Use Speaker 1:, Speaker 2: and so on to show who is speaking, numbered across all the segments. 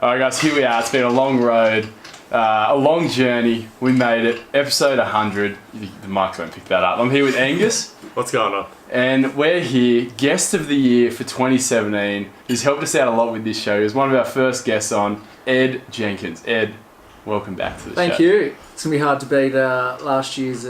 Speaker 1: Alright guys, here we are. It's been a long road, a long journey. We made it. Episode 100. The mics won't pick that up. I'm here with Angus.
Speaker 2: What's going on?
Speaker 1: And we're here, guest of the year for 2017. He's helped us out a lot with this show. He was one of our first guests on, Ed Jenkins. Ed, welcome back to the show.
Speaker 3: Thank you. It's going to be hard to beat last year's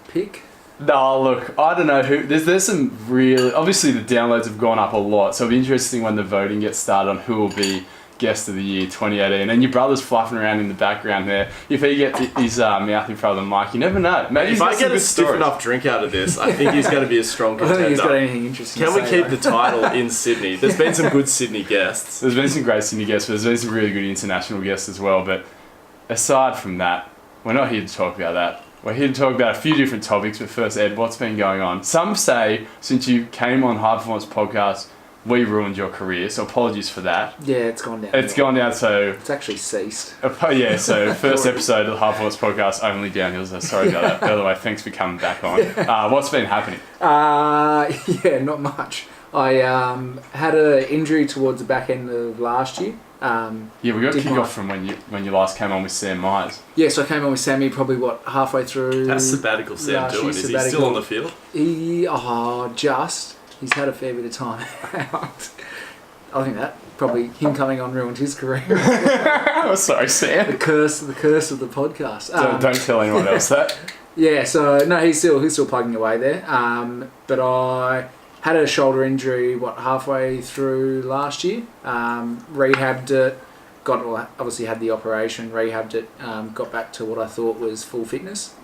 Speaker 3: pick.
Speaker 1: No, look, I don't know who... There's some really... Obviously, the downloads have gone up a lot, so it'll be interesting when the voting gets started on who will be guest of the year 2018. And your brother's fluffing around in the background there. If he gets his mouth in front of the mic, you never know. Maybe
Speaker 2: if I get a stiff enough drink out of this, I think he's going to be a strong contender.
Speaker 3: I don't think he's got anything interesting
Speaker 2: Can
Speaker 3: to
Speaker 2: we
Speaker 3: say,
Speaker 2: keep the title in Sydney? There's been some good Sydney guests.
Speaker 1: There's been some great Sydney guests, but there's been some really good international guests as well. But aside from that, we're not here to talk about that. We're here to talk about a few different topics, but first, Ed, what's been going on? Some say, since you came on High Performance Podcast, we ruined your career, so apologies for that.
Speaker 3: Yeah, it's gone down.
Speaker 1: It's gone down, so...
Speaker 3: It's actually ceased.
Speaker 1: Yeah, so first episode of the High Performance Podcast, only downhill, so sorry about that. By the way, thanks for coming back on. What's been happening?
Speaker 3: Yeah, not much. I had an injury towards the back end of last year.
Speaker 1: Yeah, we got to kick off from when you last came on with Sam Myers.
Speaker 3: Yeah, so I came on with Sammy probably, halfway through...
Speaker 2: How's sabbatical Sam doing? Is he still on the field?
Speaker 3: He's had a fair bit of time out. I think that probably him coming on ruined his career.
Speaker 1: Oh, sorry, Sam.
Speaker 3: The curse of the podcast.
Speaker 1: Don't tell anyone else that.
Speaker 3: Yeah, so no, he's still plugging away there. But I had a shoulder injury halfway through last year. Rehabbed it. Obviously had the operation. Rehabbed it. Got back to what I thought was full fitness.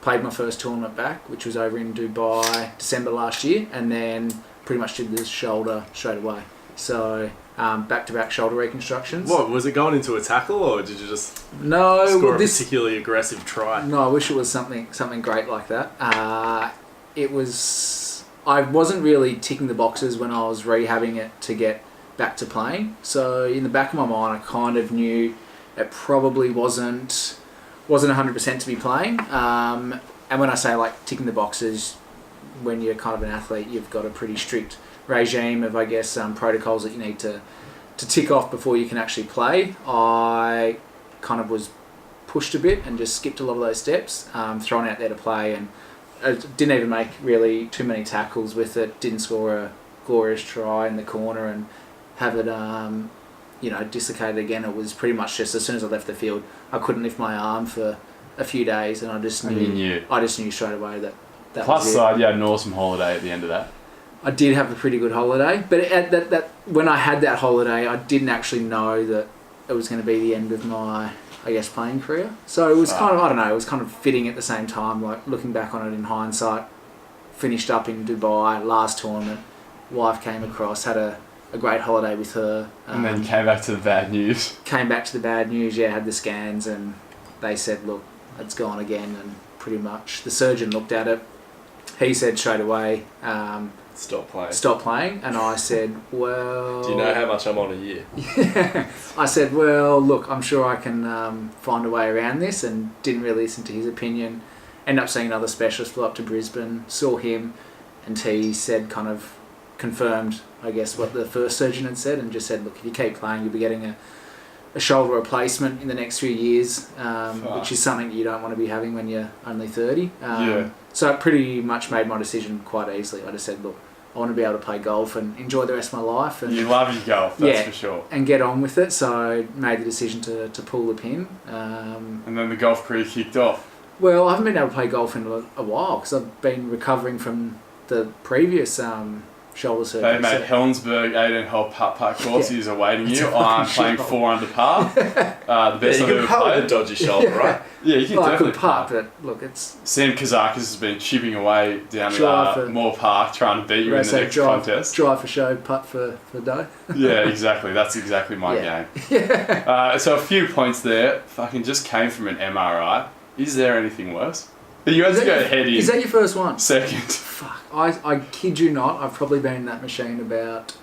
Speaker 3: Played my first tournament back, which was over in Dubai, December last year, and then pretty much did the shoulder straight away. So back-to-back shoulder reconstructions.
Speaker 2: What, was it going into a tackle, or did you just
Speaker 3: score
Speaker 2: a particularly aggressive try?
Speaker 3: No, I wish it was something great like that. I wasn't really ticking the boxes when I was rehabbing it to get back to playing. So in the back of my mind, I kind of knew it probably wasn't 100% to be playing. And when I say like ticking the boxes, when you're kind of an athlete, you've got a pretty strict regime of, I guess, protocols that you need to tick off before you can actually play. I kind of was pushed a bit and just skipped a lot of those steps, thrown out there to play, and I didn't even make really too many tackles with it. Didn't score a glorious try in the corner and have it dislocated again. It was pretty much just as soon as I left the field, I couldn't lift my arm for a few days, and I just knew straight away that
Speaker 1: Plus
Speaker 3: was it.
Speaker 1: side, you had an awesome holiday at the end of that.
Speaker 3: I did have a pretty good holiday, but that when I had that holiday, I didn't actually know that it was going to be the end of my, I guess, playing career. So it was kind of, I don't know, it was kind of fitting at the same time. Like looking back on it in hindsight, finished up in Dubai, last tournament, wife came across, had a great holiday with her.
Speaker 1: And then came back to the bad news.
Speaker 3: Had the scans, and they said, look, it's gone again, and pretty much the surgeon looked at it. He said straight away,
Speaker 2: Stop playing.
Speaker 3: And I said, well...
Speaker 2: Do you know how much I'm on a year?
Speaker 3: Yeah. I said, well, look, I'm sure I can find a way around this, and didn't really listen to his opinion. Ended up seeing another specialist, flew up to Brisbane, saw him, and he said, kind of confirmed, I guess, what the first surgeon had said, and just said, look, if you keep playing, you'll be getting a shoulder replacement in the next few years, which is something you don't want to be having when you're only 30. So it pretty much made my decision quite easily. I just said, look, I want to be able to play golf and enjoy the rest of my life. And
Speaker 1: you love your golf, that's for sure.
Speaker 3: And get on with it. So I made the decision to pull the pin.
Speaker 1: And then the golf career kicked off.
Speaker 3: Well, I haven't been able to play golf in a while because I've been recovering from the previous shoulder surgery.
Speaker 1: They made Helensburg 18-hole putt course. He's awaiting you. I'm playing 4 under par. The best I've ever played.
Speaker 2: With a dodgy shoulder, right?
Speaker 1: Yeah, you can definitely
Speaker 3: I could putt, but look, it's...
Speaker 1: Sam Kazakis has been chipping away down at Moore Park trying to beat you in the next contest.
Speaker 3: Drive for show, putt for dough.
Speaker 1: Yeah, exactly. That's exactly my game.
Speaker 3: Yeah.
Speaker 1: So a few points there. Fucking just came from an MRI. Is there anything worse? You had to go head in.
Speaker 3: Is that your first one?
Speaker 1: Second.
Speaker 3: Fuck. I kid you not, I've probably been in that machine about,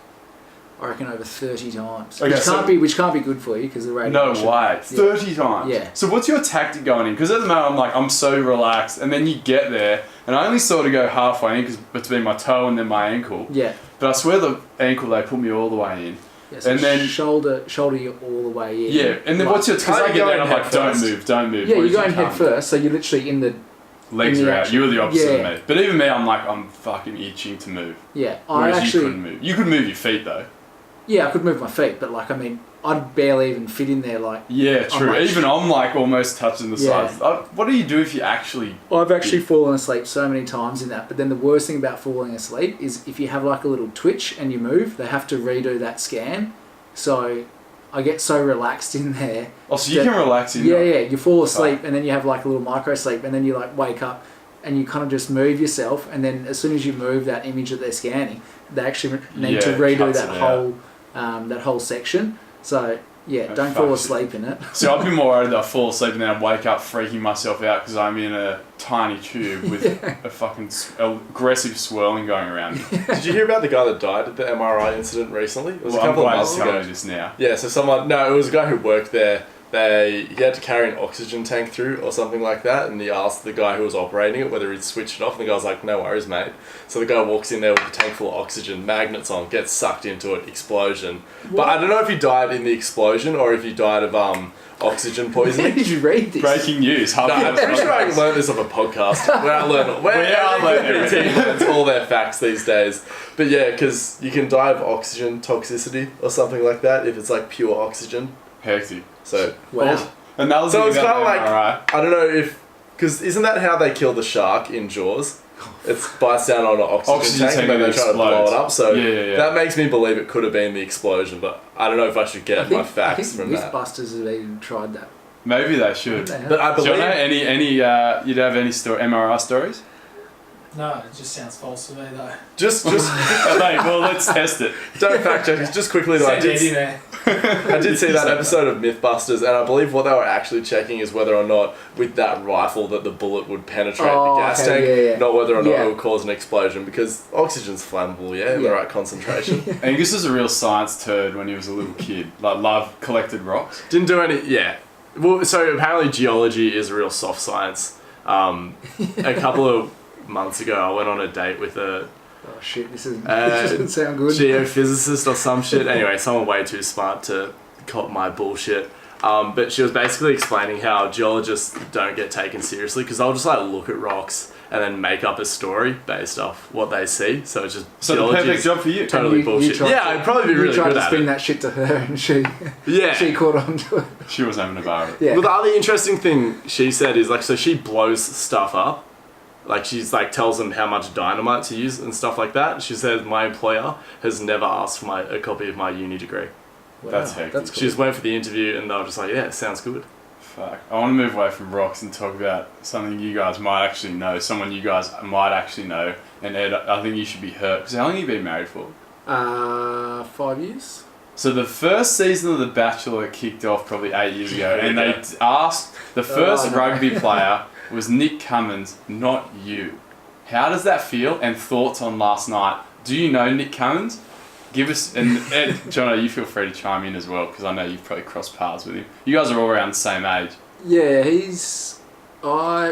Speaker 3: I reckon, over 30 times. Okay, which can't be good for you because the radiation...
Speaker 1: No way. 30 times?
Speaker 3: Yeah.
Speaker 1: So what's your tactic going in? Because at the moment I'm so relaxed, and then you get there, and I only sort of go halfway in because between my toe and then my ankle.
Speaker 3: Yeah.
Speaker 1: But I swear the ankle, they put me all the way in.
Speaker 3: Yeah, so
Speaker 1: and then
Speaker 3: shoulder you all the way in.
Speaker 1: Yeah, and then what's your? Because I get that, I'm like, don't move.
Speaker 3: Yeah, you're going head first, so you're literally in the
Speaker 1: legs
Speaker 3: in the
Speaker 1: are out.
Speaker 3: action.
Speaker 1: You were the opposite
Speaker 3: Yeah.
Speaker 1: of me. But even me, I'm fucking itching to move.
Speaker 3: Yeah,
Speaker 1: Whereas you couldn't move. You could move your feet though.
Speaker 3: Yeah, I could move my feet, but like, I mean, I'd barely even fit in there. Like,
Speaker 1: Yeah, true. Even I'm like almost touching the
Speaker 3: Yeah.
Speaker 1: sides. What do you do if you actually?
Speaker 3: I've actually fallen asleep so many times in that. But then the worst thing about falling asleep is if you have like a little twitch and you move, they have to redo that scan. So I get so relaxed in there.
Speaker 1: Oh, so you can relax in.
Speaker 3: Yeah, you fall asleep and then you have like a little micro sleep and then you like wake up and you kind of just move yourself, and then as soon as you move that image that they're scanning, they actually need to redo that whole section. So yeah, don't fall asleep in it.
Speaker 1: So I'd be more worried that I fall asleep and then I'd wake up freaking myself out because I'm in a tiny tube with a fucking aggressive swirling going around me.
Speaker 2: Did you hear about the guy that died at the MRI incident recently? It was a couple of months ago.
Speaker 1: Just now.
Speaker 2: Yeah, so it was a guy who worked there. He had to carry an oxygen tank through or something like that, and he asked the guy who was operating it whether he'd switch it off, and the guy was like, no worries, mate. So the guy walks in there with a tank full of oxygen, magnets on, gets sucked into it, explosion. What? But I don't know if he died in the explosion or if he died of oxygen poisoning.
Speaker 3: Where did you read this?
Speaker 1: Breaking news.
Speaker 2: No, I'm pretty sure I learned this off a podcast. I learn everything. All their facts these days. But yeah, because you can die of oxygen toxicity or something like that if it's like pure oxygen.
Speaker 1: Hectic.
Speaker 2: So
Speaker 3: wow.
Speaker 1: And that was
Speaker 2: so it's kind of like
Speaker 1: MRI.
Speaker 2: I don't know if because isn't that how they kill the shark in Jaws? It's bites down on an oxygen tank and then they try to blow it up. So that makes me believe it could have been the explosion, but I don't know if I should get my facts from that.
Speaker 3: Mythbusters have even tried that.
Speaker 1: Maybe they should.
Speaker 2: But I believe
Speaker 1: Jono, you'd have any MRI stories?
Speaker 4: No, it just sounds false to me though.
Speaker 2: Just
Speaker 1: Mate, well, let's test it.
Speaker 2: Don't fact check it. Just quickly though, I did see that episode of Mythbusters, and I believe what they were actually checking is whether or not with that rifle that the bullet would penetrate the gas tank, not whether or not it would cause an explosion, because oxygen's flammable, in the right concentration.
Speaker 1: Angus was a real science turd when he was a little kid. Like, collected rocks.
Speaker 2: Didn't do any, Well, so apparently geology is real soft science. A couple of months ago, I went on a date with a this doesn't sound good. Geophysicist or some shit. Anyway, someone way too smart to cop my bullshit. But she was basically explaining how geologists don't get taken seriously because they'll just like look at rocks and then make up a story based off what they see. So it's just
Speaker 1: the perfect job for you.
Speaker 2: Totally bullshit. I'd probably be really good at it. You tried to spin
Speaker 3: that shit to her and she caught on to it.
Speaker 1: She was having a bar of it.
Speaker 3: Yeah.
Speaker 2: Well, the other interesting thing she said is like, so she blows stuff up. Like she's like tells them how much dynamite to use and stuff like that. She said my employer has never asked for a copy of my uni degree.
Speaker 1: Wow, that's hectic.
Speaker 3: That's cool.
Speaker 2: She just went for the interview and they were just like, yeah, sounds good.
Speaker 1: Fuck. I want to move away from rocks and talk about something you guys might actually know. Someone you guys might actually know. And Ed, I think you should be hurt. Because how long have you been married for?
Speaker 3: 5 years.
Speaker 1: So the first season of The Bachelor kicked off probably 8 years ago. And they asked the first rugby player was Nick Cummins, not you. How does that feel? And thoughts on last night. Do you know Nick Cummins? Give us, and Ed, Jono, you feel free to chime in as well, because I know you've probably crossed paths with him. You guys are all around the same age.
Speaker 3: Yeah,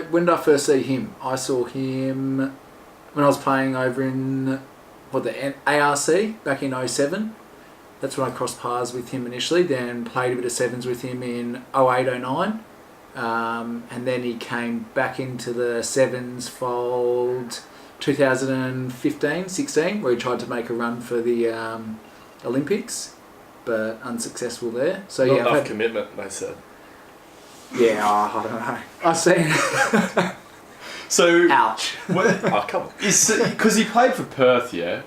Speaker 3: when did I first see him? I saw him when I was playing over in, the ARC back in 07. That's when I crossed paths with him initially, then played a bit of sevens with him in 08, 09. And then he came back into the sevens fold 2015, 16, where he tried to make a run for the Olympics, but unsuccessful there. So
Speaker 2: Not enough commitment, they said.
Speaker 3: Yeah, I don't know. I've seen.
Speaker 1: So
Speaker 3: ouch.
Speaker 2: Oh, come on.
Speaker 1: Because he played for Perth, yeah.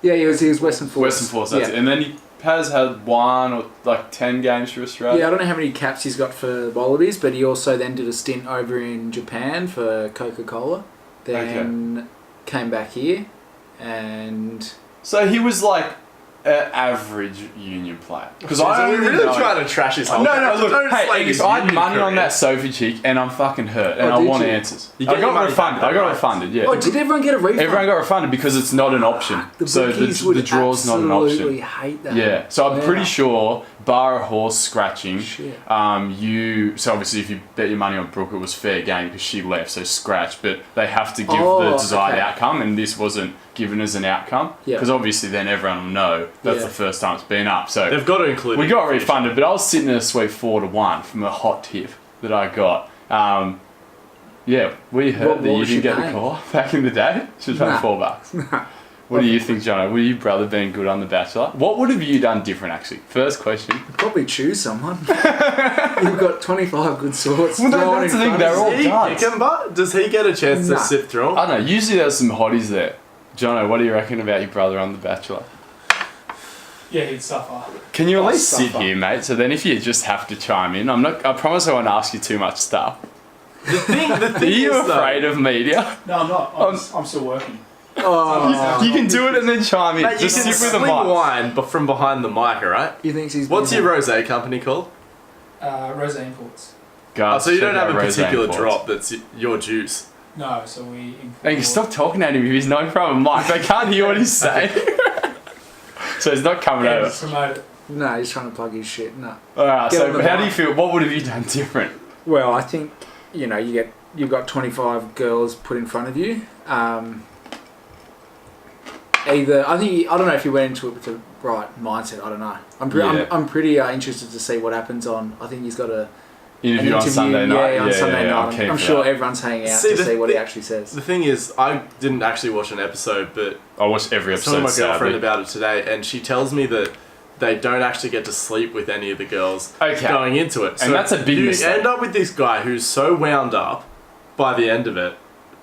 Speaker 3: Yeah, he was Western Force.
Speaker 1: Western Force, that's it. And then he has had 1 or like 10 games for Australia.
Speaker 3: Yeah, I don't know how many caps he's got for Wallabies, but he also then did a stint over in Japan for Coca-Cola. Then came back here, and
Speaker 1: so he was like an average union player. Because
Speaker 2: we're really trying to trash his whole.
Speaker 1: No, look, hey, if I had money on that Sophie chick and I'm fucking hurt and I want answers, I got refunded. Yeah.
Speaker 3: Oh, did everyone get a refund?
Speaker 1: Everyone got refunded because it's not an option.
Speaker 3: So
Speaker 1: the draw's not an option.
Speaker 3: Absolutely hate that.
Speaker 1: Yeah. So I'm pretty sure, bar a horse scratching, so obviously if you bet your money on Brooke, it was fair game because she left, so scratch. But they have to give the desired outcome, and this wasn't given as an outcome because obviously then everyone will know That's
Speaker 3: Yeah.
Speaker 1: the first time it's been up. So
Speaker 2: They've got to include
Speaker 1: we
Speaker 2: it.
Speaker 1: got refunded, but I was sitting at a sweet 4-1 from a hot tip that I got. Yeah, we heard
Speaker 3: What
Speaker 1: that you
Speaker 3: was
Speaker 1: didn't
Speaker 3: she
Speaker 1: get the
Speaker 3: paying?
Speaker 1: call back in the day. She was paying
Speaker 3: Nah.
Speaker 1: $4. What do you think, Jono? Were you brother being good on The Bachelor? What would have you done different, actually? First question.
Speaker 3: Probably choose someone. You've got 25 good sorts.
Speaker 1: Well,
Speaker 3: throw
Speaker 1: that's
Speaker 3: in
Speaker 1: the thing,
Speaker 3: front
Speaker 1: they're
Speaker 3: of
Speaker 1: all
Speaker 3: you.
Speaker 2: He
Speaker 1: duds.
Speaker 2: can, but does he get a chance
Speaker 3: Nah.
Speaker 2: to sift through them?
Speaker 1: I don't know. Usually there's some hotties there. Jono, what do you reckon about your brother on The Bachelor?
Speaker 4: Yeah, he'd suffer.
Speaker 1: Can you at
Speaker 3: I'll
Speaker 1: least sit
Speaker 3: suffer.
Speaker 1: here, mate? So then if you just have to chime in, I promise I won't ask you too much stuff.
Speaker 2: The thing
Speaker 1: Are you
Speaker 2: is, though,
Speaker 1: afraid of media?
Speaker 4: No, I'm not. I'm still working.
Speaker 3: Oh,
Speaker 1: You can do it and then chime in.
Speaker 2: mate, you
Speaker 1: Just
Speaker 2: can
Speaker 1: sit with the
Speaker 2: sling
Speaker 1: mic.
Speaker 2: wine but from behind the mic, alright?
Speaker 3: you think he's
Speaker 2: What's
Speaker 3: busy?
Speaker 2: your rosé company called?
Speaker 4: Rose imports.
Speaker 1: Guys,
Speaker 2: So you don't
Speaker 1: check
Speaker 2: have
Speaker 1: out
Speaker 2: a
Speaker 1: Rose
Speaker 2: particular
Speaker 1: Imports.
Speaker 2: drop that's your juice.
Speaker 4: No, so we import.
Speaker 1: Hey, stop talking at him if he's not from a mic. They can't hear what he's saying. So he's not coming
Speaker 4: Yeah,
Speaker 1: over.
Speaker 4: just promote it.
Speaker 3: No, he's trying to plug his shit. No.
Speaker 1: Alright,
Speaker 3: Get
Speaker 1: so
Speaker 3: on the
Speaker 1: how do you
Speaker 3: mic.
Speaker 1: feel? What would have you done different?
Speaker 3: Well, I think you've got 25 girls put in front of you. I don't know if you went into it with the right mindset. I don't know. I'm pretty interested to see what happens on. I think he's got an
Speaker 1: Interview on Sunday night.
Speaker 3: Yeah, on Sunday
Speaker 1: I'm
Speaker 3: night.
Speaker 1: keen
Speaker 3: I'm
Speaker 1: for
Speaker 3: sure
Speaker 1: that.
Speaker 3: everyone's hanging out
Speaker 2: See,
Speaker 3: to
Speaker 2: the
Speaker 3: see what he
Speaker 2: thi-
Speaker 3: actually says.
Speaker 2: The thing is, I didn't actually watch an episode, but
Speaker 1: I watched every
Speaker 2: I was telling
Speaker 1: episode.
Speaker 2: my girlfriend
Speaker 1: Sadly.
Speaker 2: about it today, and she tells me that they don't actually get to sleep with any of the girls
Speaker 1: Okay.
Speaker 2: going into it.
Speaker 1: And that's a big
Speaker 2: you
Speaker 1: mistake.
Speaker 2: end up with this guy who's so wound up by the end of it.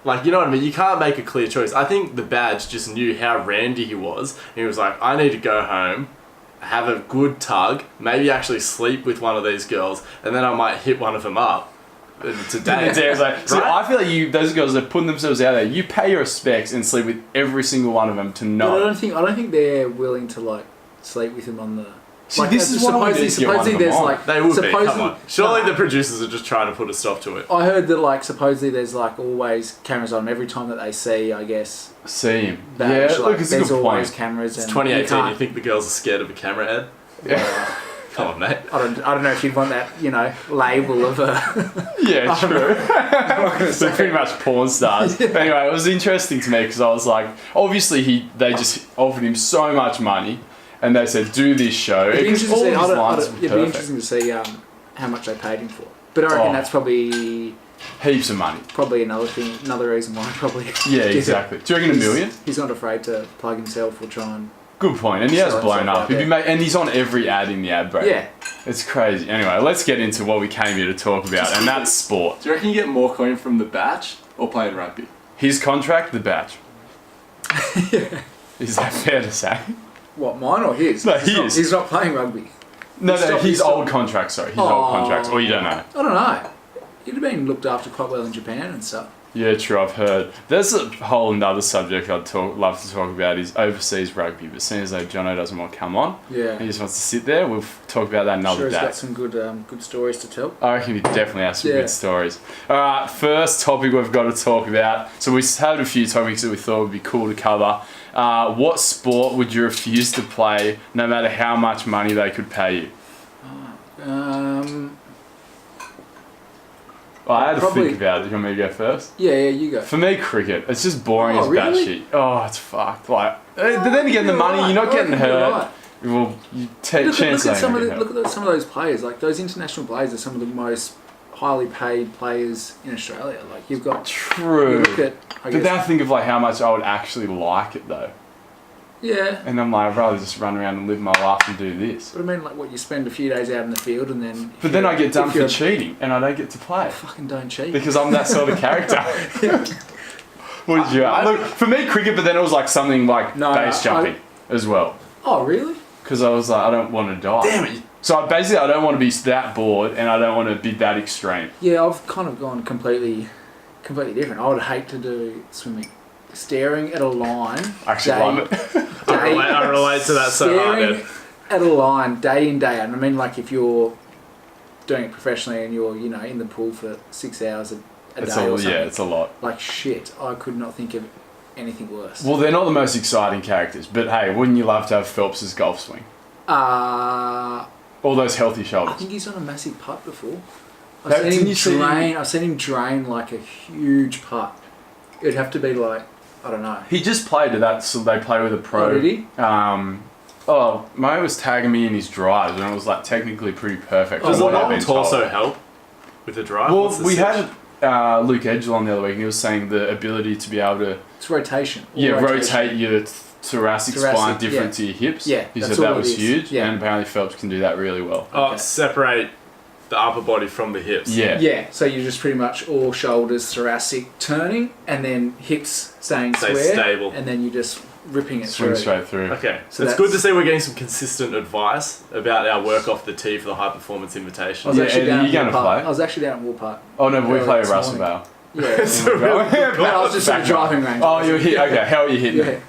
Speaker 2: Like, you know what I mean? You can't make a clear choice. I think the Badge just knew how randy he was. And he was like, I need to go home, have a good tug, maybe actually sleep with one of these girls, and then I might hit one of them up. Today.
Speaker 1: And Dan's like, see,
Speaker 2: Right?
Speaker 1: I feel like those girls are putting themselves out there. You pay your respects and sleep with every single one of them to
Speaker 3: But I
Speaker 1: know.
Speaker 3: don't think they're willing to like sleep with him on the.
Speaker 1: See, this is why we need to get one of them
Speaker 3: there's
Speaker 1: on.
Speaker 3: like
Speaker 2: They would be, come
Speaker 3: supposedly-
Speaker 2: on. Surely
Speaker 3: No.
Speaker 2: the producers are just trying to put a stop to it.
Speaker 3: I heard that like supposedly there's like always cameras on every time that they see. I guess.
Speaker 1: See him.
Speaker 3: Badge,
Speaker 1: Yeah,
Speaker 3: like,
Speaker 1: look, it's a
Speaker 3: there's
Speaker 1: good
Speaker 3: always
Speaker 1: point.
Speaker 3: cameras.
Speaker 2: It's
Speaker 3: And
Speaker 2: 2018, you
Speaker 3: you
Speaker 2: think the girls are scared of a camera head?
Speaker 1: Yeah,
Speaker 2: Come on, mate.
Speaker 3: I don't know if you'd want that label of a.
Speaker 1: yeah, true.
Speaker 3: I'm not gonna
Speaker 1: They're pretty much porn stars. Anyway, it was interesting to me because I was like, obviously they just offered him so much money, and they said do this show.
Speaker 3: It'd be
Speaker 1: Because
Speaker 3: interesting to see.
Speaker 1: all of his lines were
Speaker 3: It'd be
Speaker 1: perfect.
Speaker 3: interesting to see how much they paid him for. But I reckon
Speaker 1: Oh.
Speaker 3: that's probably
Speaker 1: Heaps of money.
Speaker 3: another reason why probably.
Speaker 1: Yeah,
Speaker 3: get it.
Speaker 1: exactly. Do you reckon $1 million?
Speaker 3: He's not afraid to plug himself or try and.
Speaker 1: Good point. And he has
Speaker 3: So
Speaker 1: blown
Speaker 3: himself
Speaker 1: up.
Speaker 3: out
Speaker 1: He'd be
Speaker 3: there.
Speaker 1: and he's on every ad in the ad break.
Speaker 3: Yeah.
Speaker 1: It's crazy. Anyway, let's get into what we came here to talk about, and that's sport.
Speaker 2: Do you reckon you get more coin from the Batch or playing rugby?
Speaker 1: His contract, the badge. Is that fair to say?
Speaker 3: What, mine or his?
Speaker 1: No,
Speaker 3: He's not-
Speaker 1: his.
Speaker 3: He's not playing rugby.
Speaker 1: No,
Speaker 3: Stop,
Speaker 1: his
Speaker 3: stop.
Speaker 1: old contract, sorry. His old
Speaker 3: Oh.
Speaker 1: contracts. Or you don't know.
Speaker 3: I don't know. He'd have been looked after quite well in Japan and stuff.
Speaker 1: Yeah, true. I've heard. There's a whole another subject love to talk about is overseas rugby. But seeing as though Jono doesn't want to come on,
Speaker 3: Yeah.
Speaker 1: he just wants to sit there. We'll talk about that another
Speaker 3: Sure, he's
Speaker 1: day.
Speaker 3: got some good stories to tell.
Speaker 1: I reckon he definitely has some
Speaker 3: Yeah.
Speaker 1: good stories. All right, first topic we've got to talk about. So we had a few topics that we thought would be cool to cover. What sport would you refuse to play, no matter how much money they could pay you? I had to
Speaker 3: Probably-
Speaker 1: think about it. Do you want me to go first?
Speaker 3: Yeah, you go.
Speaker 1: For me, cricket. It's just boring
Speaker 3: Oh,
Speaker 1: as
Speaker 3: really?
Speaker 1: batshit. Oh, it's fucked. Like, but then again, the money, you're not getting hurt. Well, you take
Speaker 3: Look
Speaker 1: chance
Speaker 3: at
Speaker 1: they
Speaker 3: some
Speaker 1: ain't
Speaker 3: of
Speaker 1: gonna get hurt.
Speaker 3: some of those players. Like those international players are some of the most highly paid players in Australia. Like you've got.
Speaker 1: True.
Speaker 3: You look at. I
Speaker 1: But
Speaker 3: guess,
Speaker 1: then I think of like how much I would actually like it though.
Speaker 3: yeah.
Speaker 1: And I'm like, I'd rather just run around and live my life and do this.
Speaker 3: But I mean, like what you spend a few days out in the field and then.
Speaker 1: But then I get done
Speaker 3: if
Speaker 1: for
Speaker 3: you're-
Speaker 1: cheating and I don't get to play.
Speaker 3: Fucking don't cheat.
Speaker 1: Because I'm that sort of character. What did you Look, for me, cricket, but then it was like something like
Speaker 3: No,
Speaker 1: base jumping as well.
Speaker 3: Oh really?
Speaker 1: Because I was like, I don't want to die.
Speaker 2: Damn it.
Speaker 1: So I don't want to be that bored and I don't want to be that extreme.
Speaker 3: Yeah, I've kind of gone completely different. I would hate to do swimming. Staring at a line.
Speaker 1: I actually
Speaker 3: day-
Speaker 1: love it.
Speaker 2: I relate to that so hard.
Speaker 3: Staring
Speaker 2: man.
Speaker 3: at a line day in day out. And I mean, like if you're doing it professionally and you're in the pool for 6 hours a
Speaker 1: It's
Speaker 3: day or something.
Speaker 1: it's a lot.
Speaker 3: Like shit, I could not think of anything worse.
Speaker 1: Well, they're not the most exciting characters, but hey, wouldn't you love to have Phelps's golf swing?
Speaker 3: I
Speaker 1: All those healthy shoulders.
Speaker 3: think he's done a massive putt before.
Speaker 1: That- didn't you see-
Speaker 3: I've seen him drain like a huge putt. It'd have to be like, I don't know.
Speaker 1: He just played to that, so they play with a pro.
Speaker 3: Oh, did he?
Speaker 1: Oh, mate was tagging me in his drives, and it was like technically pretty perfect.
Speaker 2: Does
Speaker 1: from
Speaker 2: the
Speaker 1: what I've
Speaker 2: long
Speaker 1: been told.
Speaker 2: torso help with the drive?
Speaker 1: Well,
Speaker 2: What's the
Speaker 1: we
Speaker 2: sitch?
Speaker 1: had Luke Edgell on the other week, and he was saying the ability to be able to
Speaker 3: It's rotation. All
Speaker 1: rotate your thoracic spine different to your hips.
Speaker 3: Yeah,
Speaker 1: he
Speaker 3: that's
Speaker 1: said that
Speaker 3: all it
Speaker 1: was
Speaker 3: is.
Speaker 1: huge,
Speaker 3: Yeah.
Speaker 1: and apparently Phelps can do that really well.
Speaker 2: Oh, separate the upper body from the hips.
Speaker 1: Yeah.
Speaker 3: Yeah, so you're just pretty much all shoulders, thoracic turning, and then hips staying
Speaker 2: Stay
Speaker 3: square,
Speaker 2: stable.
Speaker 3: and then you're just ripping it
Speaker 1: Swing
Speaker 3: through.
Speaker 1: straight through.
Speaker 2: Okay,
Speaker 3: So
Speaker 2: so it's
Speaker 3: that's-
Speaker 2: good to see we're getting some consistent advice about our work off the tee for the high performance
Speaker 3: I
Speaker 2: invitation.
Speaker 3: was
Speaker 1: Yeah,
Speaker 3: actually
Speaker 1: Eddie,
Speaker 3: down
Speaker 1: you
Speaker 3: at
Speaker 1: gonna
Speaker 3: Wool Park.
Speaker 1: play?
Speaker 3: I was actually down at Wool Park.
Speaker 1: Oh no, we
Speaker 3: Early
Speaker 1: play at
Speaker 3: this
Speaker 1: Russell
Speaker 3: morning.
Speaker 1: Vale.
Speaker 3: Yeah,
Speaker 2: It's a really good
Speaker 3: but I was just at a driving range.
Speaker 1: Oh, you're hit. Okay, how are you hitting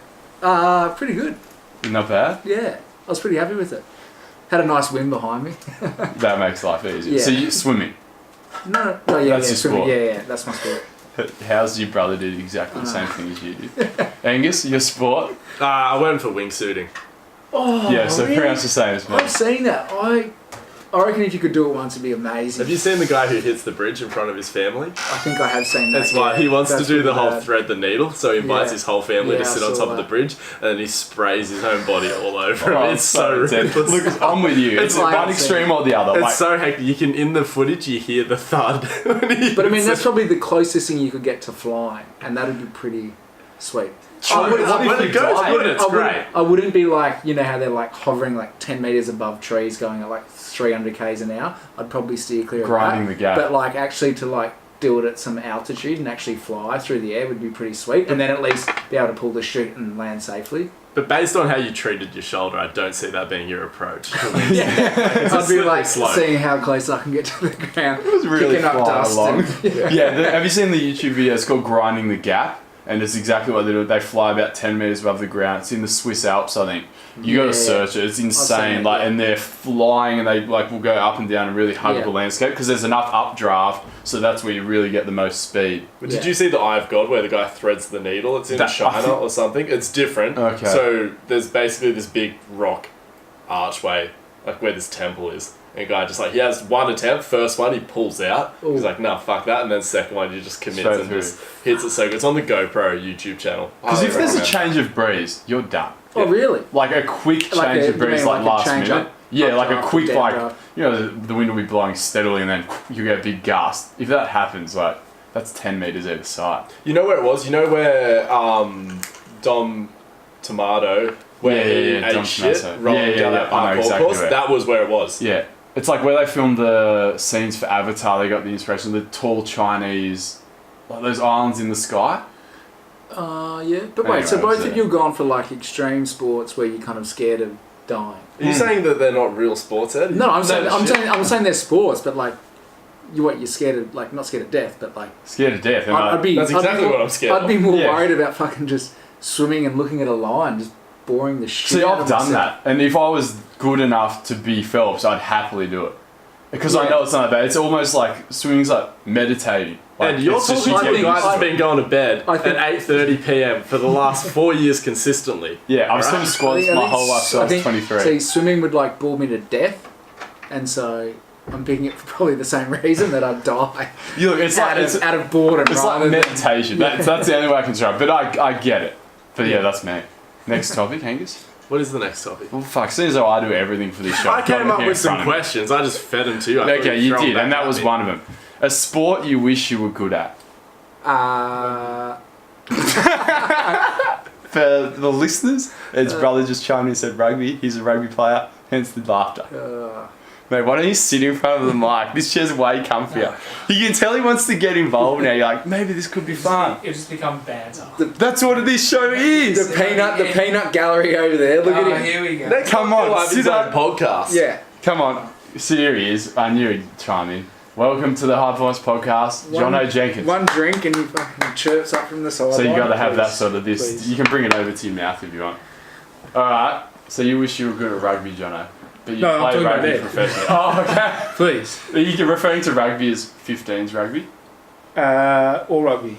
Speaker 3: Yeah, pretty good.
Speaker 1: it? Not bad.
Speaker 3: Yeah, I was pretty happy with it. Had a nice wind behind me.
Speaker 1: That makes life easier.
Speaker 3: Yeah.
Speaker 1: So you swimming.
Speaker 3: No, yeah,
Speaker 1: That's
Speaker 3: yeah,
Speaker 1: your
Speaker 3: swimming.
Speaker 1: sport.
Speaker 3: Yeah, that's my sport.
Speaker 1: How's your brother did exactly the same thing as you did? Angus, your sport?
Speaker 2: I went for wingsuiting.
Speaker 3: Oh,
Speaker 1: Yeah, so
Speaker 3: really?
Speaker 1: pretty much the same as me.
Speaker 3: I've seen that. I reckon if you could do it once, it'd be amazing.
Speaker 2: Have you seen the guy who hits the bridge in front of his family?
Speaker 3: I think I have seen that.
Speaker 2: That's why
Speaker 3: yeah.
Speaker 2: he wants
Speaker 3: That's
Speaker 2: to do the
Speaker 3: pretty
Speaker 2: whole
Speaker 3: bad.
Speaker 2: thread the needle, so he invites
Speaker 3: Yeah.
Speaker 2: his whole family to
Speaker 3: Yeah,
Speaker 2: sit
Speaker 3: I
Speaker 2: on
Speaker 3: saw
Speaker 2: top of the
Speaker 3: that.
Speaker 2: bridge, and then he sprays his own body all over
Speaker 1: Oh,
Speaker 2: him. It's so
Speaker 1: intense.
Speaker 2: ridiculous.
Speaker 1: Look, I'm with you. It's
Speaker 3: like-
Speaker 1: one extreme or the other.
Speaker 2: It's
Speaker 1: Like,
Speaker 2: so hectic. You can, in the footage, you hear the thud. when he
Speaker 3: But I mean,
Speaker 2: hits
Speaker 3: that's
Speaker 2: it.
Speaker 3: probably the closest thing you could get to flying, and that'd be pretty sweet.
Speaker 2: True.
Speaker 3: I wouldn't-
Speaker 2: When
Speaker 3: I
Speaker 2: it
Speaker 3: wouldn't-
Speaker 2: goes
Speaker 3: I
Speaker 2: good,
Speaker 3: wouldn't-
Speaker 2: it's
Speaker 3: I wouldn't-
Speaker 2: great.
Speaker 3: I wouldn't be like, you know how they're like hovering like 10 metres above trees going at like 300 k's an hour. I'd probably steer clear
Speaker 1: Grinding
Speaker 3: of
Speaker 1: the
Speaker 3: that.
Speaker 1: gap.
Speaker 3: But like actually to like do it at some altitude and actually fly through the air would be pretty sweet. And then at least be able to pull the chute and land safely.
Speaker 2: But based on how you treated your shoulder, I don't see that being your approach.
Speaker 3: I'd be
Speaker 2: slippery
Speaker 3: like
Speaker 2: slope.
Speaker 3: seeing how close I can get to the ground.
Speaker 1: it was really
Speaker 3: kicking up
Speaker 1: flying
Speaker 3: dust
Speaker 1: along.
Speaker 3: and-
Speaker 1: Yeah, have you seen the YouTube video? It's called Grinding the Gap. And it's exactly what they do. They fly about 10 metres above the ground. It's in the Swiss Alps, I think. You got
Speaker 3: Yeah.
Speaker 1: to search it. It's insane.
Speaker 3: it,
Speaker 1: Like,
Speaker 3: yeah.
Speaker 1: and they're flying, and they like will go up and down and really hug
Speaker 3: Yeah.
Speaker 1: the landscape because there's enough updraft, so that's where you really get the most speed.
Speaker 2: But
Speaker 3: Yeah.
Speaker 2: Did you see the Eye of God where the guy threads the needle? It's in
Speaker 1: That- I
Speaker 2: China
Speaker 1: think-
Speaker 2: or something. It's different.
Speaker 1: Okay.
Speaker 2: So there's basically this big rock archway, like where this temple is. And a guy just like, he has one attempt, first one he pulls out.
Speaker 3: Ooh.
Speaker 2: He's like, nah, fuck that. And then second one he just commits
Speaker 1: Straight
Speaker 2: and
Speaker 1: through.
Speaker 2: just hits it so good. It's on the GoPro YouTube channel.
Speaker 1: Because
Speaker 2: Highly
Speaker 1: if there's a
Speaker 2: recommend.
Speaker 1: change of breeze, you're done.
Speaker 3: Oh, really?
Speaker 1: Like a quick
Speaker 3: Like
Speaker 1: change
Speaker 3: a-
Speaker 1: of breeze,
Speaker 3: you mean
Speaker 1: like
Speaker 3: like a
Speaker 1: last
Speaker 3: change
Speaker 1: minute.
Speaker 3: up-
Speaker 1: Yeah,
Speaker 3: up
Speaker 1: like a
Speaker 3: draft,
Speaker 1: quick,
Speaker 3: down
Speaker 1: like,
Speaker 3: draft.
Speaker 1: you know, the wind will be blowing steadily and then you get a big gust. If that happens, like, that's 10 metres either side.
Speaker 2: You know where it was? You know where Dom Tomato, where
Speaker 1: Yeah,
Speaker 2: he
Speaker 1: yeah,
Speaker 2: ate
Speaker 1: Dom
Speaker 2: shit,
Speaker 1: Tomato.
Speaker 2: rolling
Speaker 1: Yeah,
Speaker 2: down
Speaker 1: yeah,
Speaker 2: that
Speaker 1: I know
Speaker 2: parkour
Speaker 1: exactly
Speaker 2: course?
Speaker 1: where.
Speaker 2: That was where it was.
Speaker 1: Yeah. It's like where they filmed the scenes for Avatar, they got the inspiration, the tall Chinese, like those islands in the sky.
Speaker 3: Yeah. But wait, so
Speaker 1: Anyway,
Speaker 3: both of you have gone for like extreme sports where you're kind of scared of dying.
Speaker 2: Are you saying that they're not real sports, Ed?
Speaker 3: No, I'm saying
Speaker 2: shit.
Speaker 3: I'm saying they're sports, but like you're scared of like not scared of death, but like
Speaker 1: Scared to death. And
Speaker 3: I'd be
Speaker 2: That's
Speaker 3: I'd be
Speaker 2: exactly
Speaker 3: more-
Speaker 2: what I'm scared
Speaker 3: I'd
Speaker 2: of.
Speaker 3: be more
Speaker 1: Yeah.
Speaker 3: worried about fucking just swimming and looking at a line, just boring the shit.
Speaker 1: See,
Speaker 3: out
Speaker 1: I've
Speaker 3: of
Speaker 1: done
Speaker 3: myself.
Speaker 1: that. And if I was good enough to be Phelps, I'd happily do it. Because I
Speaker 3: Yeah.
Speaker 1: know it's not that bad. It's almost like swimming's like meditating. Like,
Speaker 2: And you're
Speaker 1: it's just
Speaker 2: talking
Speaker 1: you
Speaker 2: to a
Speaker 1: get
Speaker 2: guy
Speaker 1: used
Speaker 2: that's
Speaker 1: to it.
Speaker 2: been going to bed
Speaker 3: I think-
Speaker 2: at 8:30 p.m. for the last 4 years consistently.
Speaker 1: Yeah, I've swum
Speaker 3: I
Speaker 1: squads
Speaker 3: think-
Speaker 1: my whole life since I was 23.
Speaker 3: See, swimming would like bore me to death, and so I'm picking it for probably the same reason that I'd die
Speaker 1: You look, it's like,
Speaker 3: out of boredom.
Speaker 1: it's
Speaker 3: rather
Speaker 1: like
Speaker 3: than-
Speaker 1: meditation. That's the only way I can describe it. But I get it. But yeah, that's me. Next topic, Angus.
Speaker 2: What is the next topic?
Speaker 1: Well, fuck, seeing as though I do everything for this show.
Speaker 2: I
Speaker 1: I've got
Speaker 2: came
Speaker 1: it
Speaker 2: up
Speaker 1: here
Speaker 2: with
Speaker 1: in
Speaker 2: some
Speaker 1: front of me.
Speaker 2: questions. I just fed them to you. I thought
Speaker 1: Okay,
Speaker 2: you'd
Speaker 1: you
Speaker 2: throw 'em
Speaker 1: did,
Speaker 2: back
Speaker 1: and that
Speaker 2: at
Speaker 1: was
Speaker 2: me.
Speaker 1: one of them. A sport you wish you were good at. For the listeners, his brother just chimed in and said rugby. He's a rugby player, hence the laughter. Mate, why don't you sit in front of the mic? This chair's way comfier. You can tell he wants to get involved now. You're like, maybe this could be fun.
Speaker 4: It'll just become banter.
Speaker 1: That's what this show is.
Speaker 3: the peanut gallery over there. Look
Speaker 4: Oh,
Speaker 3: at him.
Speaker 4: here we go.
Speaker 2: Next
Speaker 1: Come
Speaker 2: time
Speaker 1: on,
Speaker 2: he'll have his
Speaker 1: sit
Speaker 2: own
Speaker 1: up.
Speaker 2: podcast.
Speaker 3: Yeah.
Speaker 1: Come on. So here he is. I knew he'd chime in. Welcome to the High Performance Podcast, Jono Jenkins.
Speaker 3: One drink and he fucking chirps up from the side.
Speaker 1: So you got to have that sort of this.
Speaker 3: Please.
Speaker 1: You can bring it over to your mouth if you want. All right. So you wish you were good at rugby, Jono, but you
Speaker 3: No, I'm
Speaker 1: play
Speaker 3: talking about
Speaker 1: rugby
Speaker 3: that.
Speaker 1: professionally. Oh, okay.
Speaker 3: Please.
Speaker 1: You're referring to rugby as 15s rugby.
Speaker 4: All rugby.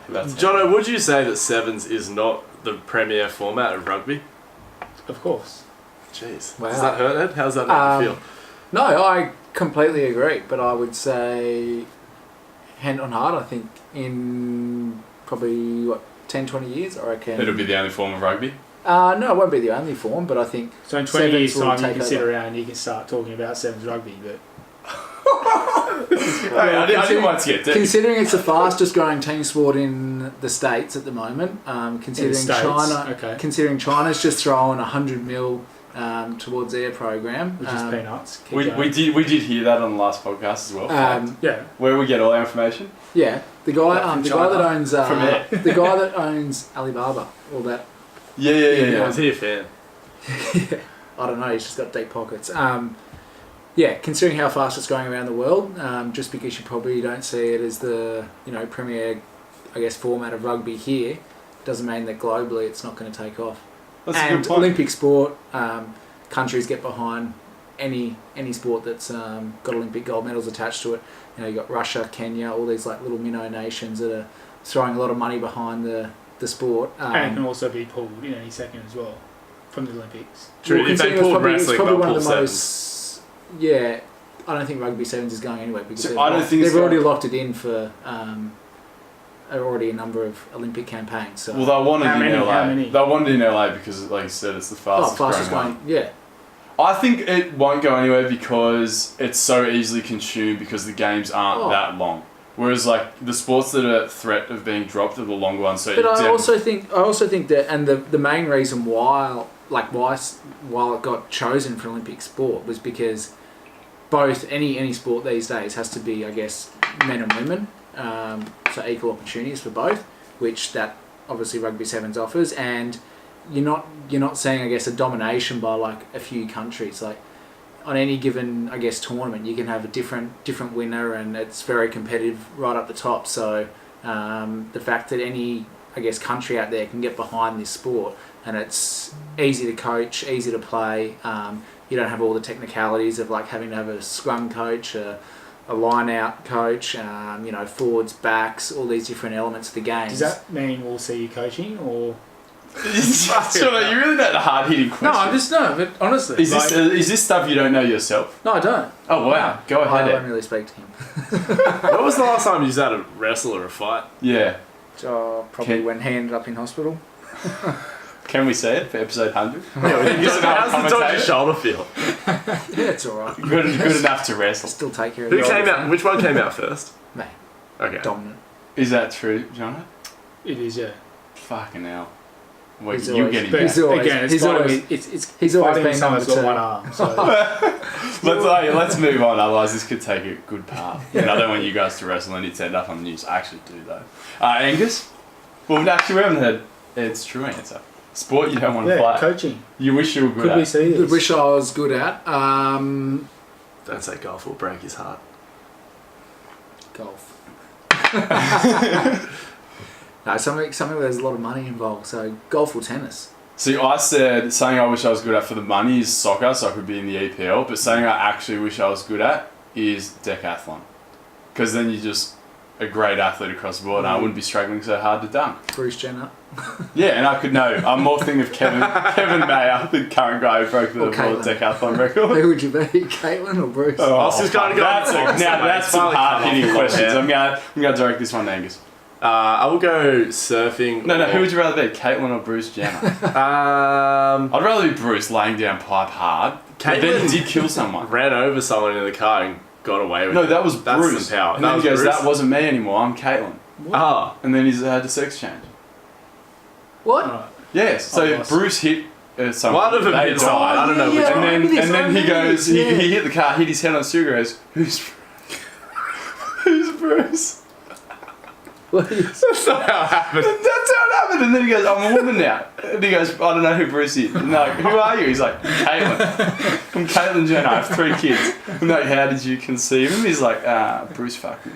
Speaker 1: That's
Speaker 2: Jono, would you say that sevens is not the premier format of rugby?
Speaker 4: Of course.
Speaker 2: Jeez.
Speaker 3: Wow.
Speaker 2: Does that hurt, Ed? How's that make you feel?
Speaker 3: No, I completely agree. But I would say, hand on heart, I think in probably 10, 20 years, I reckon.
Speaker 1: It'll be the only form of rugby.
Speaker 3: No, it won't be the only form, but I think...
Speaker 4: So in 20 years'
Speaker 3: sevens will
Speaker 4: time, you
Speaker 3: take
Speaker 4: can sit
Speaker 3: over.
Speaker 4: around and you can start talking about sevens rugby, but...
Speaker 1: I didn't want to get deep.
Speaker 3: Considering it's the fastest growing team sport in the States at the moment, considering
Speaker 4: States?
Speaker 3: China,
Speaker 4: Okay.
Speaker 3: considering China's just throwing 100 mil towards their program,
Speaker 4: Which is peanuts. Keep
Speaker 1: We
Speaker 4: going.
Speaker 1: did hear that on the last podcast as well.
Speaker 4: Yeah.
Speaker 1: Where we get all our information?
Speaker 3: yeah, the guy
Speaker 4: From
Speaker 3: the
Speaker 4: China.
Speaker 3: guy that owns
Speaker 1: From there.
Speaker 3: the guy that owns Alibaba, all that.
Speaker 1: Yeah.
Speaker 2: Was he a fan?
Speaker 3: I don't know. He's just got deep pockets. Yeah, considering how fast it's going around the world, just because you probably don't see it as the premier, I guess, format of rugby here, doesn't mean that globally it's not going to take off.
Speaker 1: That's a
Speaker 3: And
Speaker 1: good point.
Speaker 3: Olympic sport, countries get behind any sport that's got Olympic gold medals attached to it. You got Russia, Kenya, all these like little minnow nations that are throwing a lot of money behind the sport.
Speaker 4: And it can also be pulled in any second as well from the Olympics.
Speaker 2: True, if they
Speaker 3: considering
Speaker 2: pulled
Speaker 3: it's
Speaker 2: wrestling,
Speaker 3: probably
Speaker 2: they'll
Speaker 3: one
Speaker 2: pull
Speaker 3: of the
Speaker 2: sevens.
Speaker 3: most. Yeah, I don't think rugby sevens is going anywhere because
Speaker 1: So I don't think it's
Speaker 3: they've already
Speaker 1: going-
Speaker 3: locked it in for already a number of Olympic campaigns. So
Speaker 1: Well, they wanted
Speaker 4: How
Speaker 1: it in
Speaker 4: many?
Speaker 1: LA.
Speaker 4: How many?
Speaker 1: They wanted it in LA because, like you said, it's the fastest,
Speaker 3: fastest
Speaker 1: growing
Speaker 3: going.
Speaker 1: one.
Speaker 3: Yeah,
Speaker 1: I think it won't go anywhere because it's so easily consumed because the games aren't that long. Whereas, like the sports that are at threat of being dropped are the longer ones. So
Speaker 3: but I
Speaker 1: dem-
Speaker 3: also think that, and the main reason why it got chosen for Olympic sport was because both any sport these days has to be, I guess, men and women, so equal opportunities for both, which that obviously rugby sevens offers, and you're not seeing, I guess, a domination by like a few countries. Like on any given, I guess, tournament, you can have a different winner, and it's very competitive right up the top. So the fact that any, I guess, country out there can get behind this sport, and it's easy to coach, easy to play. You don't have all the technicalities of like having to have a scrum coach, a line out coach, forwards, backs, all these different elements of the game.
Speaker 4: Does that mean we'll see you coaching or?
Speaker 1: Jono, you really know the hard hitting question.
Speaker 3: No, I just know, but honestly,
Speaker 1: Is this stuff you don't know yourself?
Speaker 3: no, I don't.
Speaker 1: Oh wow, go
Speaker 3: I
Speaker 1: ahead.
Speaker 3: don't
Speaker 1: Ed.
Speaker 3: really speak to him.
Speaker 2: When was the last time you had a wrestle or a fight?
Speaker 1: Yeah.
Speaker 3: Probably when he ended up in hospital.
Speaker 1: Can we say it for episode 100?
Speaker 2: How's the dodgy shoulder feel?
Speaker 3: Yeah, it's all right.
Speaker 1: Good enough to wrestle.
Speaker 3: Still take care of
Speaker 2: Who
Speaker 3: the
Speaker 2: came
Speaker 3: old
Speaker 2: out?
Speaker 3: thing.
Speaker 2: Which one came out first?
Speaker 3: Me.
Speaker 2: Okay.
Speaker 3: Dominant.
Speaker 1: Is that true, Jono?
Speaker 4: It is, yeah.
Speaker 1: Fucking hell. Wait,
Speaker 3: He's
Speaker 1: you're
Speaker 3: always-
Speaker 1: getting
Speaker 4: But
Speaker 3: He's
Speaker 1: back.
Speaker 3: always-
Speaker 4: again, it's
Speaker 3: he's
Speaker 4: fighting
Speaker 3: always-
Speaker 4: with- it's
Speaker 3: he's always
Speaker 4: fighting
Speaker 3: been
Speaker 4: with someone
Speaker 3: number
Speaker 4: that's got
Speaker 3: two.
Speaker 4: one arm. So
Speaker 1: Let's move on, otherwise this could take a good path. And I don't want you guys to wrestle and it's end up on the news. I actually do though. Angus? Well, actually we haven't heard Ed's true answer. Sport you don't want to
Speaker 4: yeah,
Speaker 1: play.
Speaker 4: coaching.
Speaker 1: You wish you were good
Speaker 4: Could
Speaker 1: at.
Speaker 4: we see
Speaker 3: I
Speaker 4: this?
Speaker 3: wish I was good at
Speaker 2: Don't say golf will break his heart.
Speaker 3: golf. No, something where there's a lot of money involved. So golf or tennis.
Speaker 1: See, I said something I wish I was good at for the money is soccer, so I could be in the EPL. But something I actually wish I was good at is decathlon, because then you're just a great athlete across the board, and I wouldn't be struggling so hard to dunk.
Speaker 3: Bruce Jenner.
Speaker 1: Yeah, and I could know. I'm more thinking of Kevin Mayer, the current guy who broke the
Speaker 3: Or
Speaker 1: world
Speaker 3: Caitlin.
Speaker 1: decathlon record.
Speaker 3: Who would you be, Caitlin or Bruce?
Speaker 1: Oh,
Speaker 2: I was just going to go.
Speaker 1: That's that's some hard hitting questions. I'm gonna direct this one to Angus.
Speaker 2: I will go surfing.
Speaker 1: No,
Speaker 2: or-
Speaker 1: who would you rather be, Caitlin or Bruce Jenner? I'd rather be Bruce laying down pipe hard. But then he did kill someone.
Speaker 2: ran over someone in the car and got away with
Speaker 1: No,
Speaker 2: it.
Speaker 1: that was
Speaker 2: That's
Speaker 1: Bruce.
Speaker 2: some power.
Speaker 1: And
Speaker 2: That
Speaker 1: then
Speaker 2: was
Speaker 1: he goes,
Speaker 2: Bruce?
Speaker 1: that wasn't me anymore, I'm Caitlin.
Speaker 2: Ah,
Speaker 1: And then he's had a sex change.
Speaker 3: What?
Speaker 4: Alright.
Speaker 1: Yes, so
Speaker 4: lost.
Speaker 1: Bruce hit someone.
Speaker 2: one of them
Speaker 1: They
Speaker 2: hit someone.
Speaker 1: died.
Speaker 2: I don't know
Speaker 3: Yeah,
Speaker 2: which
Speaker 3: I
Speaker 2: one.
Speaker 1: And
Speaker 3: remember this,
Speaker 1: then
Speaker 3: I
Speaker 1: he
Speaker 3: remember
Speaker 1: goes,
Speaker 3: this, yeah.
Speaker 1: he hit the car, hit his head on the steering, goes, who's Bruce?
Speaker 3: What is?
Speaker 2: That's not how it happened.
Speaker 1: That's how it happened. And then he goes, I'm a woman now. And he goes, I don't know who Bruce is. And they're like, who are you? He's like, Caitlin. I'm Caitlin Jenner. I have 3 kids. And they're like, how did you conceive him? He's like, Bruce fucked me.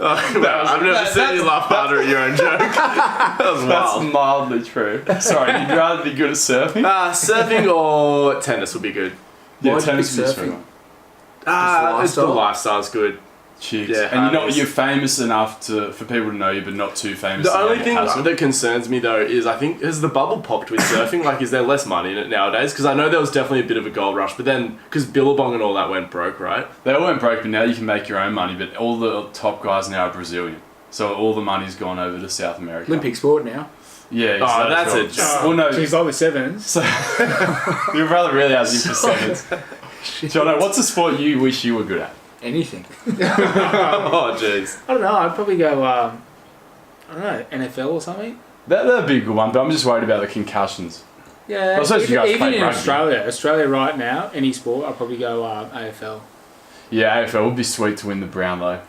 Speaker 2: I've never seen you laugh harder at your own joke. That was
Speaker 1: That's
Speaker 2: wild.
Speaker 1: mildly true. Sorry, you'd rather be good at surfing?
Speaker 2: Surfing or tennis would be good.
Speaker 1: Yeah,
Speaker 3: Why'd you
Speaker 1: tennis
Speaker 3: pick
Speaker 1: is
Speaker 3: surfing?
Speaker 1: fun.
Speaker 2: It's the
Speaker 3: lifestyle?
Speaker 2: lifestyle's good.
Speaker 1: Chicks.
Speaker 2: Yeah,
Speaker 1: and
Speaker 2: harmonies.
Speaker 1: you're famous enough for people to know you, but not too famous.
Speaker 2: The
Speaker 1: to
Speaker 2: only
Speaker 1: get
Speaker 2: thing
Speaker 1: hassled.
Speaker 2: that concerns me though is I think has the bubble popped with surfing? Like, is there less money in it nowadays? Because I know there was definitely a bit of a gold rush, but then because Billabong and all that went broke, right?
Speaker 1: They all went broke, but now you can make your own money. But all the top guys now are Brazilian, so all the money's gone over to South America.
Speaker 3: Olympic sport now.
Speaker 1: Yeah,
Speaker 2: Oh, that's
Speaker 1: cool.
Speaker 2: it.
Speaker 1: Well, no.
Speaker 4: She's like the sevens.
Speaker 1: So, your brother really has you for sevens. Jono, what's a sport you wish you were good at?
Speaker 3: Anything.
Speaker 2: Oh, jeez.
Speaker 4: I don't know. I'd probably go. I don't know, NFL or something.
Speaker 1: That'd be a good one, but I'm just worried about the concussions.
Speaker 4: Yeah.
Speaker 1: I suppose you guys
Speaker 4: Even
Speaker 1: play
Speaker 4: in
Speaker 1: rugby.
Speaker 4: Australia right now, any sport, I'd probably go AFL.
Speaker 1: Yeah, AFL would be sweet to win the Brownlow.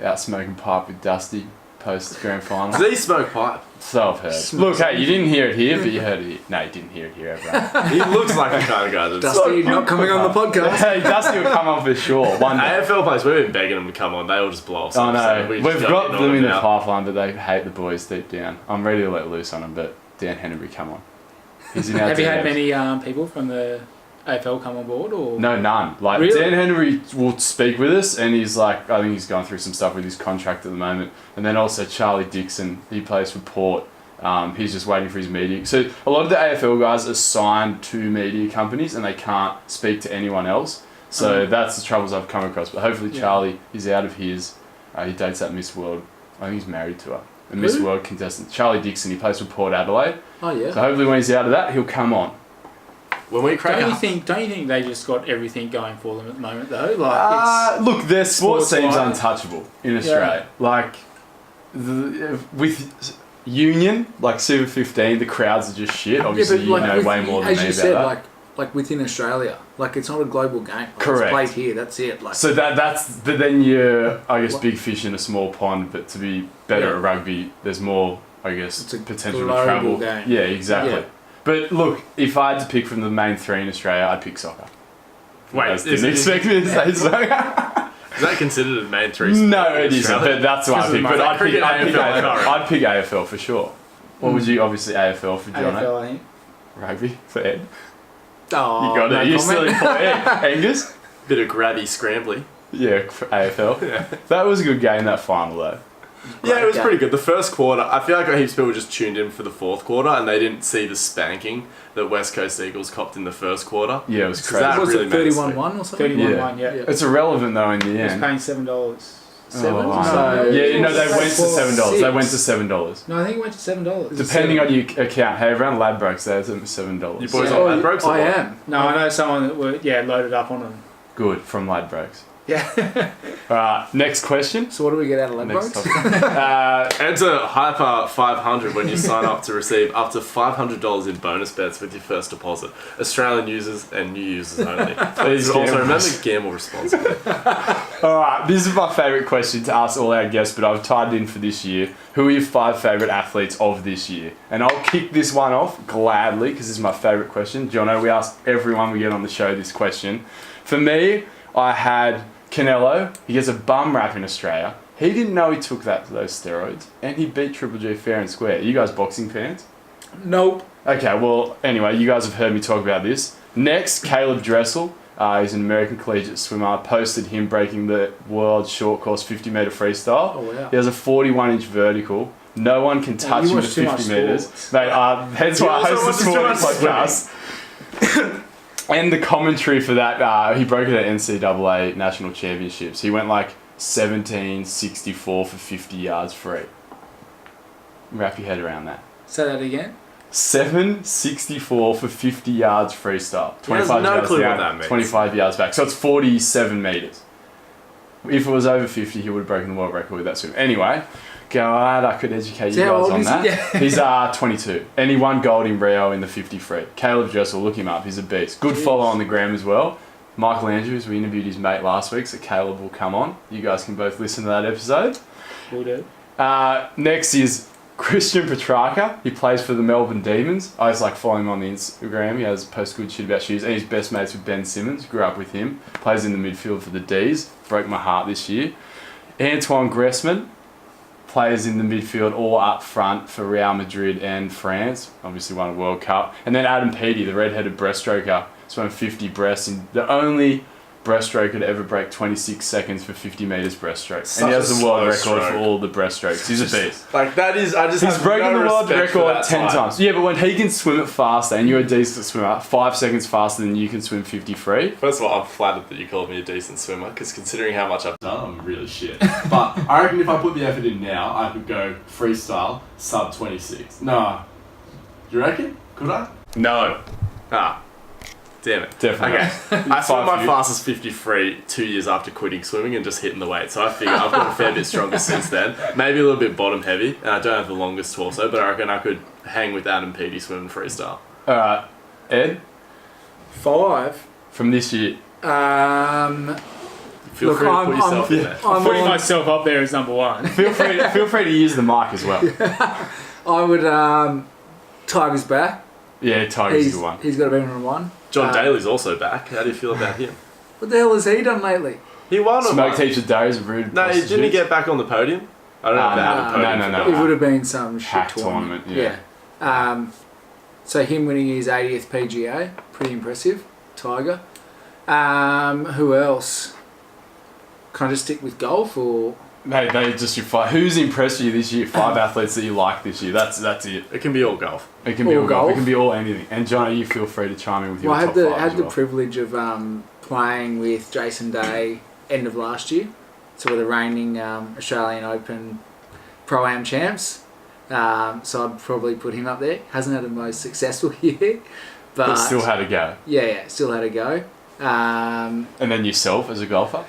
Speaker 1: Out smoking pipe with Dusty post grand final.
Speaker 2: Does he smoke pipe?
Speaker 1: So I've heard. Look, hey, you didn't hear it here, but you heard it here. No, you didn't hear it here, everyone.
Speaker 2: He looks like the kind of guy that's...
Speaker 3: Dusty not coming on the podcast.
Speaker 1: Hey, Dusty will come on for sure. One day.
Speaker 2: AFL players, we've been begging them to come on. They all just blow us
Speaker 1: Oh
Speaker 2: up,
Speaker 1: no,
Speaker 2: so we
Speaker 1: we've
Speaker 2: just
Speaker 1: got them in the
Speaker 2: now.
Speaker 1: pipeline, but they hate the boys deep down. I'm ready to let loose on them, but Dan Henry, come on. He's in our
Speaker 4: Have you had
Speaker 1: DMs.
Speaker 4: many people from the AFL come on board? Or
Speaker 1: No, none. Like
Speaker 4: Really?
Speaker 1: Dan Henry will speak with us, and he's like, I think he's going through some stuff with his contract at the moment. And then also Charlie Dixon, he plays for Port. He's just waiting for his media. So a lot of the AFL guys are signed to media companies, and they can't speak to anyone else. So that's the troubles I've come across. But hopefully Charlie is out of his. He dates that Miss World. I think he's married to her. A Miss
Speaker 3: Who?
Speaker 1: World contestant, Charlie Dixon. He plays for Port Adelaide.
Speaker 3: Oh yeah.
Speaker 1: So hopefully when he's out of that, he'll come on.
Speaker 2: When we crack
Speaker 4: don't you
Speaker 2: up...
Speaker 4: think they just got everything going for them at the moment though? Like
Speaker 1: Look, their sport seems
Speaker 4: sports-wise.
Speaker 1: untouchable in Australia. Like, with Union, like Super 15, the crowds are just shit. Obviously, you know way more than
Speaker 3: as
Speaker 1: me
Speaker 3: you
Speaker 1: about
Speaker 3: said,
Speaker 1: that.
Speaker 3: like within Australia, like it's not a global game. Like,
Speaker 1: Correct.
Speaker 3: It's played here. That's it. Like
Speaker 1: So but then you're, I guess, big fish in a small pond. But to be better
Speaker 3: Yeah.
Speaker 1: at rugby, there's more, I guess,
Speaker 3: It's a
Speaker 1: potential to
Speaker 3: global
Speaker 1: travel.
Speaker 3: game.
Speaker 1: Yeah, exactly.
Speaker 3: Yeah.
Speaker 1: But look, if I had to pick from the main three in Australia, I'd pick soccer.
Speaker 2: Wait,
Speaker 1: I didn't expect me to say soccer.
Speaker 2: Is that considered a main three?
Speaker 1: No, it isn't.
Speaker 2: Australia?
Speaker 1: But that's what I pick.
Speaker 2: Because
Speaker 1: But
Speaker 2: of
Speaker 1: I'd pick
Speaker 2: cricket,
Speaker 1: AFL.
Speaker 2: AFL.
Speaker 1: I'd pick AFL for sure. What would you? Obviously AFL for Jono.
Speaker 4: AFL, I think.
Speaker 1: Rugby for Ed.
Speaker 3: oh,
Speaker 1: You got
Speaker 3: no
Speaker 1: it. You
Speaker 3: comment.
Speaker 1: silly for Ed. Angus.
Speaker 2: Bit of grabby scrambly.
Speaker 1: Yeah, for AFL. That was a good game. That final though.
Speaker 2: Yeah, it was
Speaker 3: game.
Speaker 2: pretty good. The first quarter, I feel like heaps of people just tuned in for the fourth quarter and they didn't see the spanking that West Coast Eagles copped in the first quarter.
Speaker 1: Yeah, it was
Speaker 2: So
Speaker 1: crazy.
Speaker 2: that
Speaker 3: Was
Speaker 2: really
Speaker 3: it
Speaker 2: made us
Speaker 3: 31-1 or something?
Speaker 4: 31-1, yeah.
Speaker 3: Yeah.
Speaker 1: It's irrelevant though in the
Speaker 4: He was
Speaker 1: end.
Speaker 4: paying $7.
Speaker 3: Seven?
Speaker 1: Oh, wow.
Speaker 3: No.
Speaker 1: Yeah, no, they went to $7. They
Speaker 3: Six.
Speaker 1: went to $7.
Speaker 4: No, I think it went to $7.
Speaker 1: Depending on your account. Hey, around Ladbrokes, they had $7.
Speaker 2: You boys
Speaker 3: Oh,
Speaker 2: on Ladbrokes? or
Speaker 3: I
Speaker 2: what?
Speaker 3: am.
Speaker 4: No, I know someone that were loaded up on them.
Speaker 1: Good from Ladbrokes.
Speaker 4: Yeah.
Speaker 1: Alright, next question.
Speaker 3: So what do we get out of
Speaker 1: Next
Speaker 3: Ladbrokes?
Speaker 1: topic.
Speaker 2: Enter Hyper 500 when you sign up to receive up to $500 in bonus bets with your first deposit. Australian users and new users only. Please also
Speaker 1: gamble.
Speaker 2: remember, gamble responsibly.
Speaker 1: Alright, this is my favourite question to ask all our guests, but I've tied it in for this year. Who are your 5 favourite athletes of this year? And I'll kick this one off gladly, because this is my favourite question. Jono, we ask everyone we get on the show this question. For me, I had Canelo. He gets a bum rap in Australia. He didn't know he took those steroids, and he beat Triple G fair and square. Are you guys boxing fans?
Speaker 3: Nope.
Speaker 1: Okay, well, anyway, you guys have heard me talk about this. Next, Caleb Dressel. He's an American collegiate swimmer. I posted him breaking the world short course 50-metre freestyle.
Speaker 3: Oh wow.
Speaker 1: He has a 41-inch vertical. No one can touch
Speaker 3: you
Speaker 1: him at
Speaker 3: watch too much
Speaker 1: 50 metres.
Speaker 3: sports.
Speaker 1: Mate, hence why I host the sporting podcast. And the commentary for that, he broke it at NCAA National Championships. He went like 17.64 for 50 yards free. Wrap your head around that.
Speaker 4: Say that again.
Speaker 1: 7.64 for 50 yards freestyle.
Speaker 2: He has
Speaker 1: 25
Speaker 2: no
Speaker 1: yards
Speaker 2: clue what
Speaker 1: down,
Speaker 2: that means.
Speaker 1: 25 yards back. So it's 47 metres. If it was over 50, he would have broken the world record with that swim. Anyway, glad I could educate you
Speaker 3: How
Speaker 1: guys
Speaker 3: old
Speaker 1: on
Speaker 3: is he?
Speaker 1: that.
Speaker 3: Yeah.
Speaker 1: He's 22. And he won gold in Rio in the 50 free. Caleb Dressel, look him up. He's a beast. Good follow on the gram as well. Michael Andrews, we interviewed his mate last week, so Caleb will come on. You guys can both listen to that episode.
Speaker 4: Will do.
Speaker 1: Next is Christian Petrarca. He plays for the Melbourne Demons. I just like following him on the Instagram. He has post good shit about shoes. And he's best mates with Ben Simmons. Grew up with him. Plays in the midfield for the D's. Broke my heart this year. Antoine Griezmann plays in the midfield or up front for Real Madrid and France. Obviously won a World Cup. And then Adam Peaty, the red-headed breaststroker, swam 50 breasts. And the only breaststroke could ever break 26 seconds for 50 metres breaststroke.
Speaker 2: Such
Speaker 1: And he has
Speaker 2: a
Speaker 1: the world
Speaker 2: slow
Speaker 1: record
Speaker 2: stroke.
Speaker 1: for all the breaststrokes. He's a beast.
Speaker 2: Like, that is... I just
Speaker 1: He's
Speaker 2: have
Speaker 1: broken
Speaker 2: no
Speaker 1: the world
Speaker 2: respect for
Speaker 1: record
Speaker 2: that
Speaker 1: 10
Speaker 2: time.
Speaker 1: times. Yeah, but when he can swim it faster and you're a decent swimmer, 5 seconds faster than you can swim 50 free.
Speaker 2: First of all, I'm flattered that you called me a decent swimmer, because considering how much I've done, I'm really shit. But I reckon if I put the effort in now, I could go freestyle sub 26. No. You reckon? Could I?
Speaker 1: No.
Speaker 2: Ah. Damn it.
Speaker 1: Definitely.
Speaker 2: Okay. I swam my fastest 53 2 years after quitting swimming and just hitting the weight. So I figure I've got a fair bit stronger since then. Maybe a little bit bottom heavy. And I don't have the longest torso, but I reckon I could hang with Adam Peaty swimming freestyle.
Speaker 1: Alright. Ed,
Speaker 3: 5.
Speaker 1: from this year.
Speaker 2: Feel
Speaker 3: Look,
Speaker 2: free to put yourself in there.
Speaker 4: I'm putting myself up there as number 1.
Speaker 1: Feel free to use the mic as well.
Speaker 3: I would Tiger's back.
Speaker 1: Yeah, Tiger's a good one.
Speaker 3: He's got to be number 1.
Speaker 2: John Daly's also back. How do you feel about him?
Speaker 3: What the hell has he done lately?
Speaker 2: He won or
Speaker 1: Smoked
Speaker 2: what?
Speaker 1: heaps of days of rude
Speaker 2: No, didn't he get back on the podium? I don't know if they had a
Speaker 1: no,
Speaker 2: podium.
Speaker 1: no,
Speaker 2: for
Speaker 1: no.
Speaker 2: golf.
Speaker 3: It would have been some shit
Speaker 1: Hack
Speaker 3: tournament.
Speaker 1: tournament, yeah.
Speaker 3: So him winning his 80th PGA, pretty impressive. Tiger. Who else? Can I just stick with golf or?
Speaker 1: Mate, they just who's impressed you this year? 5 athletes that you like this year. That's it.
Speaker 2: It can be all golf.
Speaker 1: It can be
Speaker 3: All
Speaker 1: all golf.
Speaker 3: golf?
Speaker 1: It can be all anything. And Jono, you feel free to chime in with your
Speaker 3: Well, I
Speaker 1: top
Speaker 3: had
Speaker 1: 5 as
Speaker 3: the
Speaker 1: well.
Speaker 3: privilege of playing with Jason Day end of last year. So we're the reigning Australian Open Pro-Am champs. So I'd probably put him up there. Hasn't had the most successful year,
Speaker 1: But still had a go.
Speaker 3: yeah, still had a go.
Speaker 1: And then yourself as a golfer?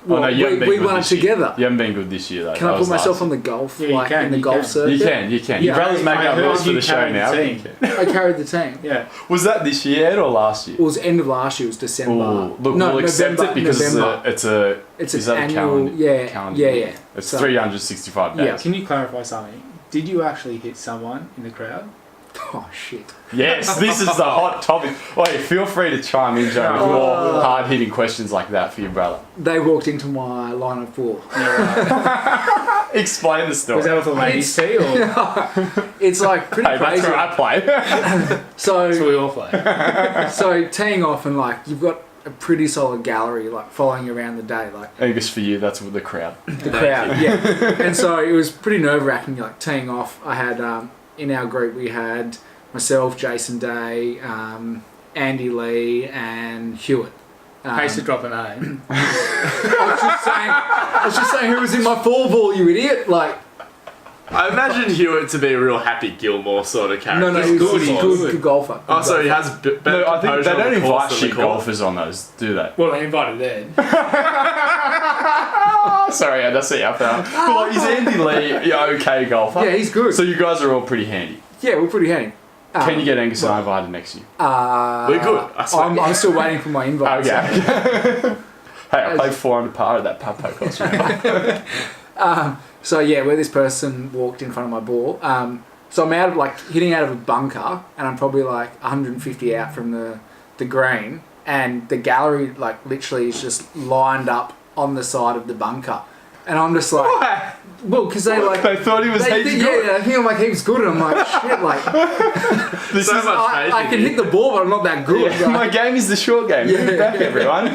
Speaker 3: Well,
Speaker 1: no, you haven't been
Speaker 3: we
Speaker 1: good
Speaker 3: won it
Speaker 1: this year.
Speaker 3: together.
Speaker 1: You haven't been good this year though.
Speaker 3: Can I put myself on the golf,
Speaker 4: Yeah, you
Speaker 3: like
Speaker 4: can,
Speaker 3: in the
Speaker 4: you
Speaker 3: golf
Speaker 4: can.
Speaker 3: circuit?
Speaker 1: You can. Your
Speaker 3: Yeah,
Speaker 1: brother's making
Speaker 4: I
Speaker 1: up
Speaker 4: heard
Speaker 1: rules for
Speaker 4: you
Speaker 1: the show
Speaker 4: carried the
Speaker 1: now.
Speaker 4: team.
Speaker 3: I carried the team.
Speaker 4: Yeah.
Speaker 1: Was that this year, Ed, or last year?
Speaker 3: It was end of last year. It was December.
Speaker 1: Ooh, look,
Speaker 3: no,
Speaker 1: we'll accept
Speaker 3: November,
Speaker 1: it because
Speaker 3: November.
Speaker 1: it's
Speaker 3: It's
Speaker 1: is
Speaker 3: an
Speaker 1: that a
Speaker 3: annual.
Speaker 1: calendar?
Speaker 3: Calendar year.
Speaker 1: It's
Speaker 3: So-
Speaker 1: 365 days.
Speaker 3: Yeah.
Speaker 4: Can you clarify something? Did you actually hit someone in the crowd?
Speaker 3: Oh shit!
Speaker 1: Yes, this is the hot topic. Wait, feel free to chime in, Joe, with more hard-hitting questions like that for your brother.
Speaker 3: They walked into my line of 4.
Speaker 1: Explain the story.
Speaker 4: Was that with a ladies' tee or?
Speaker 3: It's like pretty
Speaker 1: Hey, that's
Speaker 3: crazy.
Speaker 1: where I play.
Speaker 3: So
Speaker 4: So we all play.
Speaker 3: so teeing off and like you've got a pretty solid gallery like following you around the day like
Speaker 1: Angus, for you, that's with the crowd.
Speaker 3: the crowd. Yeah, and so it was pretty nerve-wracking. Like teeing off, I had in our group we had myself, Jason Day, Andy Lee, and Hewitt.
Speaker 4: Pays to drop a name.
Speaker 3: I was just saying who was in my 4 ball, you idiot! Like
Speaker 2: I imagine Hewitt to be a real Happy Gilmore sort of character.
Speaker 3: no, he's good golfer.
Speaker 2: Oh, so he has better
Speaker 1: No, I think
Speaker 2: composure
Speaker 1: they
Speaker 2: on
Speaker 1: don't
Speaker 2: the course
Speaker 1: invite
Speaker 2: than
Speaker 1: shit
Speaker 2: the court.
Speaker 1: golfers on those, do they?
Speaker 4: Well, they invited Ed.
Speaker 1: Sorry, Ed, I see you up there. But like, is Andy Lee an okay golfer?
Speaker 3: Yeah, he's good.
Speaker 1: So you guys are all pretty handy.
Speaker 3: Yeah, we're pretty handy.
Speaker 1: Can you get Angus and I invited next year?
Speaker 2: We're good. I swear.
Speaker 3: I'm still waiting for my invite.
Speaker 1: Okay. Hey, I played 4 under par at that pub course.
Speaker 3: So yeah, where this person walked in front of my ball. So I'm out of like hitting out of a bunker, and I'm probably like 150 out from the green, and the gallery like literally is just lined up on the side of the bunker, and I'm just like,
Speaker 1: Why?
Speaker 3: well, because they like.
Speaker 1: They thought he was heaps good.
Speaker 3: Yeah, I think I'm like heaps good, and I'm like shit, like
Speaker 1: This
Speaker 2: So
Speaker 1: is
Speaker 2: much faith
Speaker 3: I
Speaker 2: in
Speaker 3: can
Speaker 2: you.
Speaker 3: hit the ball, but I'm not that good.
Speaker 1: Yeah,
Speaker 3: like.
Speaker 1: my game is the short game.
Speaker 3: Yeah.
Speaker 1: Give it back, everyone.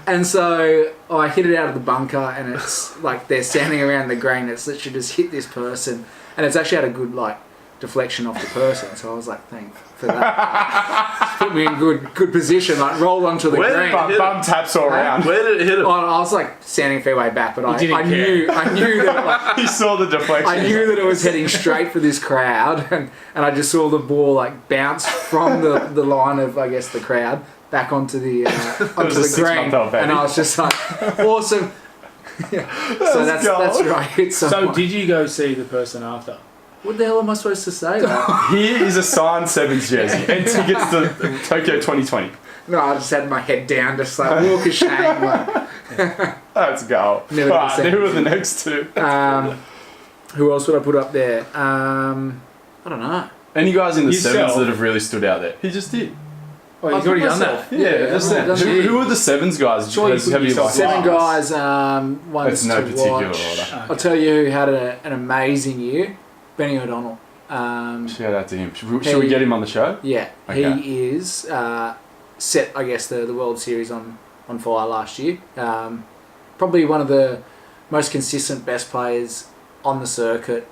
Speaker 3: And so I hit it out of the bunker, and it's like they're standing around the green. It's literally just hit this person, and it's actually had a good like deflection off the person. So I was like, thank for that. Put me in good position. Like rolled onto the
Speaker 2: Where
Speaker 3: green.
Speaker 2: did
Speaker 1: Bum taps all around.
Speaker 2: Where did it hit him?
Speaker 3: I was like standing fairway back, but I
Speaker 4: didn't
Speaker 3: knew that like,
Speaker 1: He saw the deflection.
Speaker 3: I knew that it was heading straight for this crowd, and I just saw the ball like bounce from the line of I guess the crowd back onto the
Speaker 1: was a
Speaker 3: green,
Speaker 1: 6-month-old baby.
Speaker 3: and I was just like, awesome. Yeah. So that's right. It's
Speaker 4: So did you go see the person after?
Speaker 3: what the hell am I supposed to say? Like,
Speaker 1: Here is a signed Sevens jersey and tickets to Tokyo 2020.
Speaker 3: no, I just had my head down, just like walk of shame. Like,
Speaker 1: Let's go.
Speaker 3: Never
Speaker 1: Alright,
Speaker 3: seen
Speaker 1: who
Speaker 3: it.
Speaker 1: are the next 2?
Speaker 3: who else would I put up there? I don't know.
Speaker 1: Any guys in the
Speaker 4: Yourself.
Speaker 1: Sevens that have really stood out there? He just did.
Speaker 4: Oh, he's already done that.
Speaker 1: Yeah, just then.
Speaker 3: I've already done
Speaker 1: Who,
Speaker 3: that.
Speaker 1: who are the Sevens guys?
Speaker 4: Surely
Speaker 1: Have
Speaker 4: you put
Speaker 1: you
Speaker 4: yourself
Speaker 1: liked?
Speaker 3: Seven
Speaker 4: Wow.
Speaker 3: guys. One's
Speaker 1: It's no
Speaker 3: to
Speaker 1: particular
Speaker 3: watch.
Speaker 1: order.
Speaker 3: I'll tell you who had an amazing year. Benny O'Donnell.
Speaker 1: Shout out to him. Should we get him on the show?
Speaker 3: Yeah,
Speaker 1: Okay.
Speaker 3: he is set. I guess the World Series on on fire last year. Probably one of the most consistent best players on the circuit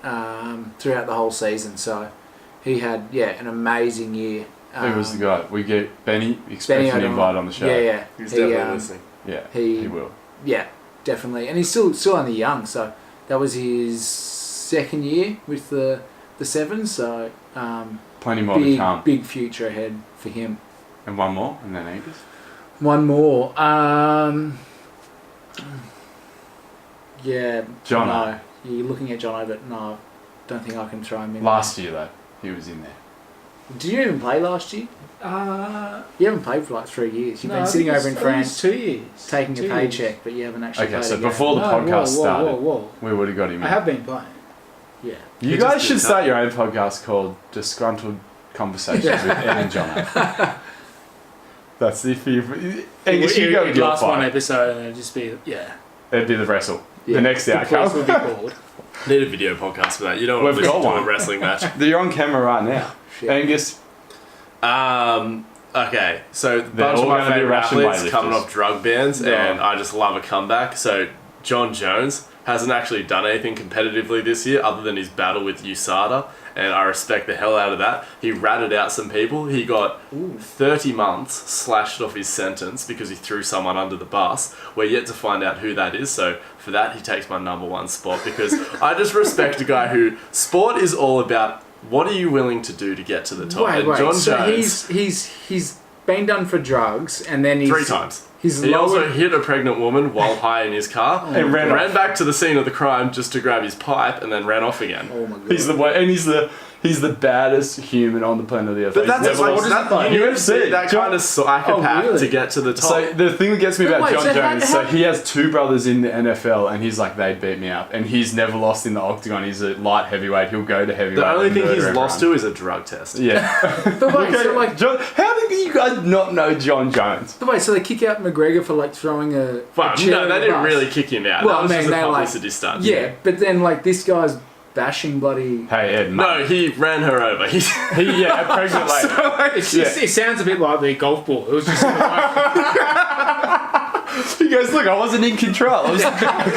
Speaker 3: throughout the whole season. So he had an amazing year.
Speaker 1: Who was the guy? We get Benny expecting an invite on the show.
Speaker 3: Yeah.
Speaker 2: He's definitely listening.
Speaker 1: Yeah, he will.
Speaker 3: Yeah, definitely. And he's still only young, so that was his second year with the Sevens. So
Speaker 1: plenty more to come.
Speaker 3: Big future ahead for him.
Speaker 1: And one more, and then Angus.
Speaker 3: One more. Yeah.
Speaker 1: Jono.
Speaker 3: No. You're looking at Jono, but no, don't think I can throw him in.
Speaker 1: Last year though, he was in there.
Speaker 3: Did you even play last year? You haven't played for like 3 years. You've been sitting over in France
Speaker 4: 2 years.
Speaker 3: Taking a paycheck, but you haven't actually played.
Speaker 1: Okay, so
Speaker 3: a game.
Speaker 1: before the podcast started,
Speaker 4: whoa.
Speaker 1: we would have got him in.
Speaker 4: I have been playing.
Speaker 3: Yeah.
Speaker 1: You guys should start your own podcast called Disgruntled Conversations with Ed and Jono. That's the Angus, you go with your
Speaker 4: last one
Speaker 1: fight.
Speaker 4: episode and it'd just be,
Speaker 1: It'd be the wrestle.
Speaker 3: Yeah.
Speaker 1: The next
Speaker 4: the
Speaker 1: outcome.
Speaker 4: police would be called.
Speaker 2: Need a video podcast for that. You don't want to
Speaker 1: We've
Speaker 2: listen
Speaker 1: got
Speaker 2: to a
Speaker 1: one.
Speaker 2: wrestling match.
Speaker 1: You're on camera right now.
Speaker 3: Shit.
Speaker 1: Angus,
Speaker 2: Okay, so a
Speaker 1: They're
Speaker 2: bunch of
Speaker 1: all
Speaker 2: my
Speaker 1: gonna be
Speaker 2: favourite
Speaker 1: Russian
Speaker 2: athletes
Speaker 1: weightlifters.
Speaker 2: coming off drug bans,
Speaker 1: No.
Speaker 2: and I just love a comeback. So John Jones hasn't actually done anything competitively this year other than his battle with USADA, and I respect the hell out of that. He ratted out some people. He got 30 months slashed off his sentence because he threw someone under the bus. We're yet to find out who that is, so for that he takes my number one spot because I just respect a guy who sport is all about what are you willing to do to get to the top.
Speaker 3: Wait.
Speaker 2: And John
Speaker 3: So
Speaker 2: Jones,
Speaker 3: he's been done for drugs, and then he's
Speaker 2: 3 times.
Speaker 3: He's
Speaker 2: He also
Speaker 3: lowered.
Speaker 2: hit a pregnant woman while high in his car
Speaker 1: And ran
Speaker 2: ran
Speaker 1: off.
Speaker 2: back to the scene of the crime just to grab his pipe and then ran off again.
Speaker 3: Oh my god.
Speaker 1: he's the baddest human on the planet of the earth.
Speaker 2: But
Speaker 1: He's
Speaker 2: that's
Speaker 1: never
Speaker 2: like,
Speaker 1: lost-
Speaker 2: you
Speaker 1: UFC.
Speaker 2: have to be that kind of psychopath
Speaker 3: Oh, really?
Speaker 2: to get to the top.
Speaker 1: So the thing that gets me
Speaker 3: But
Speaker 1: about
Speaker 3: wait,
Speaker 1: John
Speaker 3: so
Speaker 1: Jones,
Speaker 3: how-
Speaker 1: so he has 2 brothers in the NFL, and he's like, they beat me up, and he's never lost in the octagon. He's a light heavyweight. He'll go to heavyweight.
Speaker 2: the only
Speaker 1: and
Speaker 2: thing he's
Speaker 1: murder
Speaker 2: lost
Speaker 1: everyone.
Speaker 2: to is a drug test.
Speaker 1: Yeah.
Speaker 3: But wait, so like,
Speaker 1: John, how did you guys not know John Jones?
Speaker 3: so they kick out McGregor for like throwing a
Speaker 2: Well,
Speaker 3: chair
Speaker 2: no,
Speaker 3: in
Speaker 2: they
Speaker 3: the
Speaker 2: didn't
Speaker 3: bus.
Speaker 2: really kick him out.
Speaker 3: Well,
Speaker 2: that was
Speaker 3: I mean,
Speaker 2: just a
Speaker 3: they, like-
Speaker 2: publicity stunt.
Speaker 3: Yeah, but then like this guy's bashing bloody.
Speaker 1: Hey Ed,
Speaker 2: No, he ran her over.
Speaker 1: a pregnant lady.
Speaker 4: It sounds a bit like the golf ball. It was just
Speaker 1: He goes, look, I wasn't in control. I was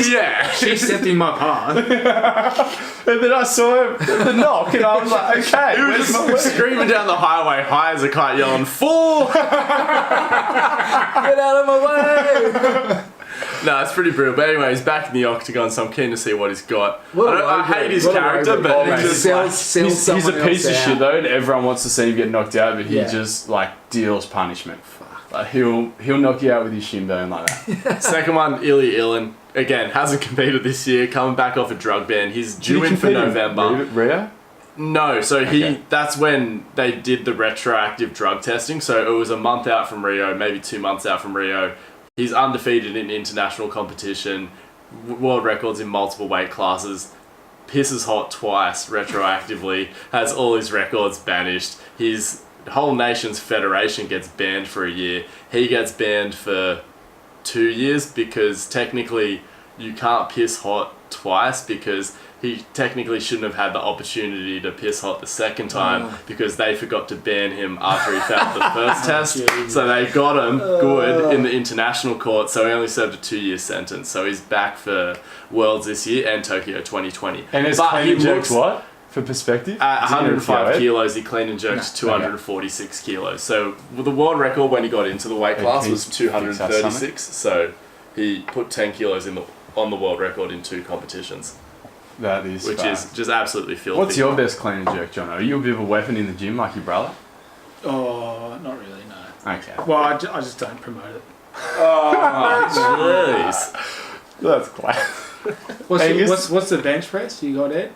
Speaker 2: yeah.
Speaker 4: she stepped in my path.
Speaker 1: and then I saw the knock, and I was like, okay.
Speaker 2: He was just screaming down the highway, high as a kite, yelling, 4!
Speaker 3: Get out of my way!
Speaker 2: No, it's pretty brutal. But anyway, he's back in the octagon, so I'm keen to see what he's got.
Speaker 3: What a
Speaker 2: I
Speaker 3: rogue,
Speaker 2: hate his
Speaker 3: what a
Speaker 2: character,
Speaker 3: rogue.
Speaker 2: but
Speaker 1: Oh,
Speaker 2: it's
Speaker 1: mate.
Speaker 2: just
Speaker 3: Sells
Speaker 1: He's a
Speaker 3: someone
Speaker 1: piece of
Speaker 3: else
Speaker 1: shit
Speaker 3: out.
Speaker 1: though, and everyone wants to see him get knocked out, but he
Speaker 3: Yeah.
Speaker 1: just like deals punishment. Like, he'll knock you out with his shin bone like that.
Speaker 2: Second one, Illy Illen. Again, hasn't competed this year, coming back off a drug ban. He's due in for November.
Speaker 1: Rio?
Speaker 2: No, so
Speaker 1: Okay.
Speaker 2: that's when they did the retroactive drug testing. So it was a month out from Rio, maybe 2 months out from Rio. He's undefeated in international competition, world records in multiple weight classes, pisses hot twice retroactively, has all his records banished. His whole nation's federation gets banned for a year. He gets banned for 2 years because technically you can't piss hot twice because he technically shouldn't have had the opportunity to piss hot the second time because they forgot to ban him after he failed the first test.
Speaker 4: Jeez.
Speaker 2: So they got him good in the international court, so he only served a 2-year sentence. So he's back for Worlds this year and Tokyo 2020.
Speaker 1: And it's
Speaker 2: But
Speaker 1: clean
Speaker 2: he
Speaker 1: and jerks
Speaker 2: looks-
Speaker 1: what? For perspective?
Speaker 2: At
Speaker 1: Is he
Speaker 2: 105
Speaker 1: in a
Speaker 2: kilos, he clean and jerks 246 kilos. So the world record when he got into the weight class was 236. So he put 10 kilos on the world record in 2 competitions,
Speaker 1: That is
Speaker 2: which
Speaker 1: fast.
Speaker 2: is just absolutely filthy.
Speaker 1: What's your best clean and jerk, John? Are you a bit of a weapon in the gym like your brother?
Speaker 4: Oh, not really, no.
Speaker 1: Okay.
Speaker 4: Well, I just don't promote it.
Speaker 2: Oh, jeez.
Speaker 1: That's class.
Speaker 4: What's the bench press you got, Ed?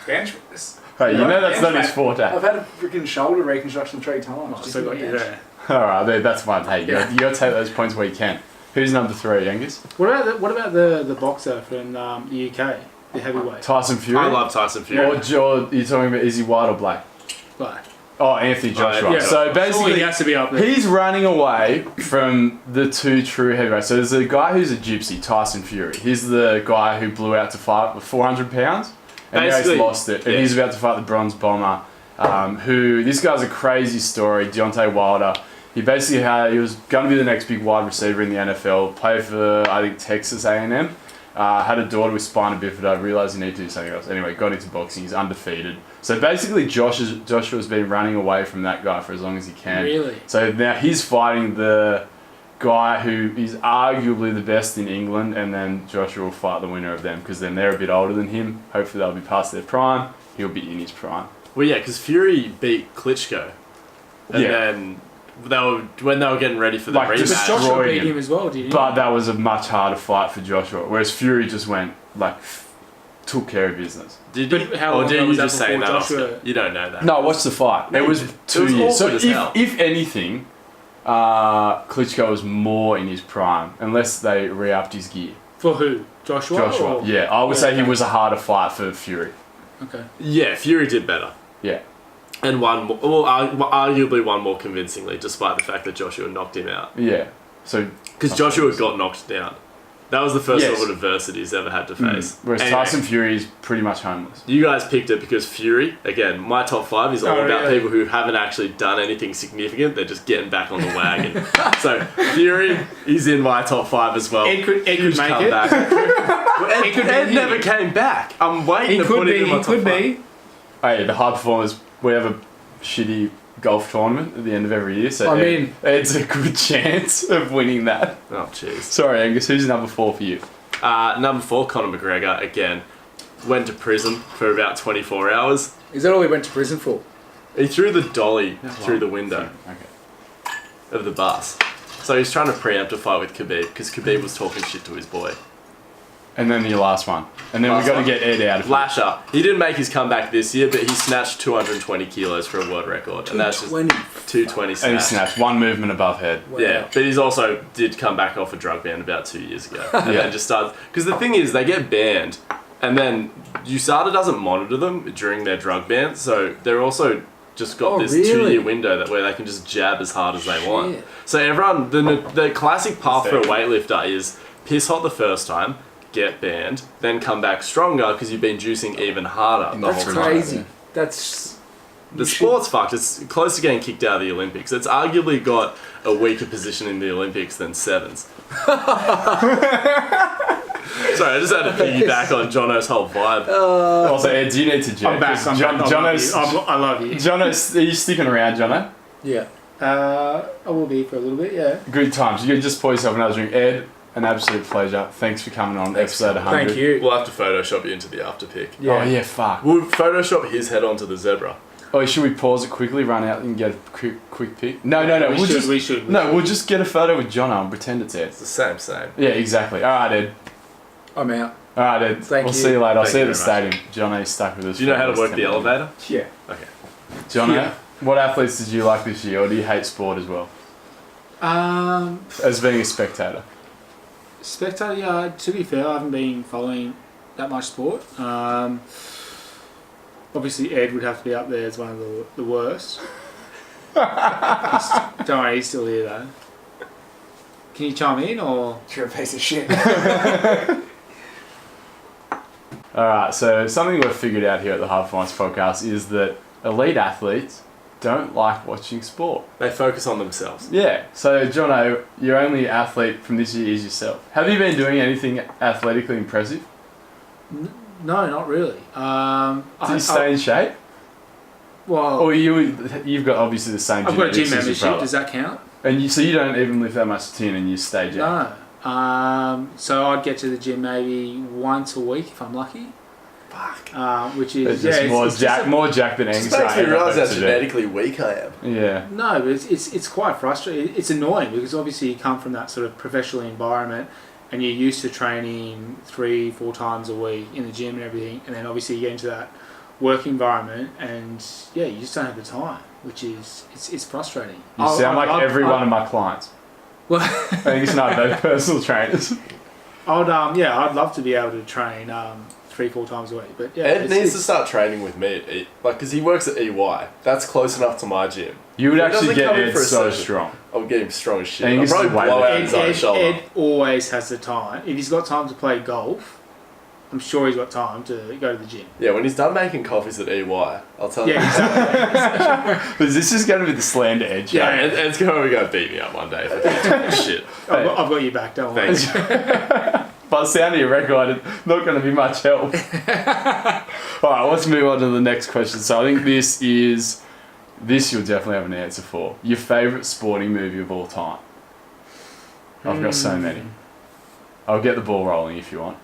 Speaker 3: Bench press.
Speaker 1: Hey, you know that's not his forte.
Speaker 3: I've had a freaking shoulder reconstruction 3 times.
Speaker 4: Oh, so got you there.
Speaker 1: Alright, that's fine. Hey, you got to take those points where you can. Who's number 3, Angus?
Speaker 4: What about the boxer from the UK, the heavyweight?
Speaker 1: Tyson Fury?
Speaker 2: I love Tyson Fury.
Speaker 1: Or you're talking about, is he white or black?
Speaker 4: Like,
Speaker 1: Oh, Anthony Joshua.
Speaker 2: yeah.
Speaker 1: So
Speaker 4: surely
Speaker 1: basically,
Speaker 4: he has to be up there.
Speaker 1: he's running away from the 2 true heavyweights. So there's a guy who's a gypsy, Tyson Fury. He's the guy who blew out to fight with 400 pounds. And now he's
Speaker 2: Basically,
Speaker 1: lost it. And
Speaker 2: yeah.
Speaker 1: he's about to fight the bronze bomber. This guy's a crazy story. Deontay Wilder. He basically he was going to be the next big wide receiver in the NFL. Played for I think Texas A&M. Had a daughter with spina bifida. Realised he needed to do something else. Anyway, got into boxing. He's undefeated. So basically, Joshua's been running away from that guy for as long as he can.
Speaker 3: Really?
Speaker 1: So now he's fighting the guy who is arguably the best in England, and then Joshua will fight the winner of them because then they're a bit older than him. Hopefully, they'll be past their prime. He'll be in his prime.
Speaker 2: Well, yeah, because Fury beat Klitschko, and then when they were getting ready for the
Speaker 1: Like,
Speaker 2: rematch.
Speaker 1: just-
Speaker 4: Joshua beat
Speaker 1: him.
Speaker 4: him as well, didn't he?
Speaker 1: But that was a much harder fight for Joshua, whereas Fury just went took care of business.
Speaker 2: Did
Speaker 4: But
Speaker 2: you,
Speaker 4: how
Speaker 2: or
Speaker 4: long
Speaker 2: did
Speaker 4: ago
Speaker 2: you
Speaker 4: was that
Speaker 2: just say
Speaker 4: before
Speaker 2: that?
Speaker 4: Joshua-
Speaker 2: Oscar? You don't know that.
Speaker 1: No, watch the fight. It was 2 years. So
Speaker 2: awkward as hell.
Speaker 1: if anything, Klitschko was more in his prime, unless they re-upped his gear.
Speaker 4: For who? Joshua? Or?
Speaker 1: Yeah, I would say he
Speaker 4: okay.
Speaker 1: was a harder fight for Fury.
Speaker 4: Okay.
Speaker 2: Yeah, Fury did better.
Speaker 1: Yeah.
Speaker 2: And arguably won more convincingly, despite the fact that Joshua knocked him out.
Speaker 1: Yeah. So
Speaker 2: Because Joshua got knocked down. That was the first
Speaker 1: Yes.
Speaker 2: sort of adversity he's ever had to face.
Speaker 1: Whereas
Speaker 2: Anyway,
Speaker 1: Tyson Fury is pretty much homeless.
Speaker 2: you guys picked it because Fury, again, my top 5 is all
Speaker 4: Oh,
Speaker 2: about
Speaker 4: really?
Speaker 2: people who haven't actually done anything significant. They're just getting back on the wagon. So Fury is in my top 5 as well.
Speaker 4: Ed could
Speaker 2: Huge
Speaker 4: make
Speaker 2: comeback.
Speaker 4: it.
Speaker 2: Well,
Speaker 4: It could be
Speaker 2: Ed
Speaker 4: him.
Speaker 2: never came back. I'm waiting
Speaker 4: He
Speaker 2: to
Speaker 4: could
Speaker 2: put him
Speaker 4: be.
Speaker 2: in my
Speaker 4: He
Speaker 2: top
Speaker 4: could
Speaker 2: 5.
Speaker 4: be.
Speaker 1: Hey, the high performers, we have a shitty golf tournament at the end of every year, so
Speaker 3: I mean-
Speaker 1: Ed's a good chance of winning that.
Speaker 2: Oh, jeez.
Speaker 1: Sorry, Angus, who's number 4 for you?
Speaker 2: Number 4, Conor McGregor, again, went to prison for about 24 hours.
Speaker 3: Is that all he went to prison for?
Speaker 2: He threw the dolly through the window
Speaker 1: Okay.
Speaker 2: of the bus. So he's trying to preempt a fight with Khabib because Khabib was talking shit to his boy.
Speaker 1: And then your last one. And then
Speaker 2: Last
Speaker 1: we've got to
Speaker 2: one.
Speaker 1: get Ed out of here.
Speaker 2: Lasher. He didn't make his comeback this year, but he snatched 220 kilos for a world record. And that's just 220
Speaker 1: And he
Speaker 2: snatch.
Speaker 1: snapped one movement above head.
Speaker 3: Wow.
Speaker 2: Yeah, but he's also did come back off a drug ban about 2 years ago. And
Speaker 1: Yeah.
Speaker 2: then just started... Because the thing is, they get banned, and then USADA doesn't monitor them during their drug ban, so they're also just got this
Speaker 3: really?
Speaker 2: 2-year window where they can just jab as hard as they want.
Speaker 3: Shit.
Speaker 2: So everyone... The classic path for a weightlifter is piss hot the first time, get banned, then come back stronger because you've been juicing even harder the
Speaker 3: That's
Speaker 2: whole time.
Speaker 3: crazy. That's...
Speaker 2: The sport's fucked. It's close to getting kicked out of the Olympics. It's arguably got a weaker position in the Olympics than sevens. Sorry, I just had to piggyback on Jono's whole vibe.
Speaker 1: Also, Ed, do you need to jet?
Speaker 4: I'm back.
Speaker 1: 'Cause
Speaker 4: I'm back.
Speaker 1: Jono's,
Speaker 4: I love you.
Speaker 1: Jono's, are you sticking around, Jono?
Speaker 3: Yeah.
Speaker 4: I will be for a little bit, yeah.
Speaker 1: Good times. You can just pour yourself another drink. Ed, an absolute pleasure. Thanks for coming on episode 100.
Speaker 3: Thank you.
Speaker 2: We'll have to Photoshop you into the after pick.
Speaker 3: Yeah.
Speaker 1: Oh, yeah, fuck.
Speaker 2: We'll Photoshop his head onto the zebra.
Speaker 1: Oh, should we pause it quickly, run out and get a quick pic? No.
Speaker 4: We should.
Speaker 1: We'll just get a photo with Jono and pretend it's Ed.
Speaker 2: It's the same.
Speaker 1: Yeah, exactly. All right, Ed.
Speaker 3: I'm out.
Speaker 1: All right, Ed.
Speaker 3: Thank
Speaker 1: we'll
Speaker 3: you.
Speaker 1: see you later. I'll
Speaker 2: Thank
Speaker 1: see you
Speaker 2: you
Speaker 1: at the
Speaker 2: very
Speaker 1: stadium. Jono's stuck with us.
Speaker 2: Do you know how to
Speaker 1: for
Speaker 2: work the
Speaker 1: 10 minutes.
Speaker 2: elevator?
Speaker 3: Yeah.
Speaker 2: Okay.
Speaker 1: Jono,
Speaker 3: Yeah.
Speaker 1: what athletes did you like this year, or do you hate sport as well? As being a spectator.
Speaker 4: Spectator, yeah, to be fair, I haven't been following that much sport. Obviously, Ed would have to be up there as one of the worst. Don't worry, he's still here though. Can you chime in or?
Speaker 3: You're a piece of shit.
Speaker 1: Alright, so something we've figured out here at the Hard Performance Podcast is that elite athletes don't like watching sport.
Speaker 2: They focus on themselves.
Speaker 1: Yeah, so Jono, your only athlete from this year is yourself. Have you been doing anything athletically impressive?
Speaker 3: No, not really.
Speaker 1: Do you stay in shape?
Speaker 3: Well,
Speaker 1: Or you've got obviously the same
Speaker 4: I've got a gym
Speaker 1: genetics as your
Speaker 4: membership.
Speaker 1: brother.
Speaker 4: Does that count?
Speaker 1: And so you don't even lift that much tin and you stay jacked?
Speaker 4: No. So I'd get to the gym maybe once a week if I'm lucky.
Speaker 2: Fuck.
Speaker 4: Which
Speaker 1: It's
Speaker 4: is
Speaker 1: just more jack than Angus.
Speaker 2: Just makes me
Speaker 1: ever
Speaker 2: realise how
Speaker 1: hoped to do.
Speaker 2: genetically weak I am.
Speaker 1: Yeah.
Speaker 4: No, but it's quite frustrating. It's annoying because obviously you come from that sort of professional environment and you're used to training 3-4 times a week in the gym and everything, and then obviously you get into that work environment and yeah, you just don't have the time, which is it's frustrating.
Speaker 1: You sound like every one of my clients.
Speaker 4: Well,
Speaker 1: Angus and I are both personal trainers.
Speaker 4: I'd love to be able to train 3-4 times a week, but yeah,
Speaker 2: Ed needs to start training with me, because he works at EY. That's close enough to my gym.
Speaker 1: You would
Speaker 2: He
Speaker 1: actually
Speaker 2: doesn't
Speaker 1: get
Speaker 2: come in
Speaker 1: Ed
Speaker 2: for a
Speaker 1: so
Speaker 2: session.
Speaker 1: strong.
Speaker 2: I would get him strong as shit.
Speaker 1: Angus
Speaker 2: I'll
Speaker 1: is
Speaker 2: probably
Speaker 1: way
Speaker 2: blow
Speaker 1: better.
Speaker 2: out his own shoulder.
Speaker 4: Ed always has the time. If he's got time to play golf, I'm sure he's got time to go to the gym.
Speaker 2: Yeah, when he's done making coffees at EY, I'll tell you.
Speaker 4: Yeah, exactly.
Speaker 1: But this is going to be the slander edge.
Speaker 2: Yeah, and it's going to beat me up one day if I keep talking shit.
Speaker 4: I've got you back, don't worry.
Speaker 2: Thanks.
Speaker 1: By the sound of your record, not going to be much help. Alright, let's move on to the next question. So I think this you'll definitely have an answer for. Your favourite sporting movie of all time? I've got so many. I'll get the ball rolling if you want.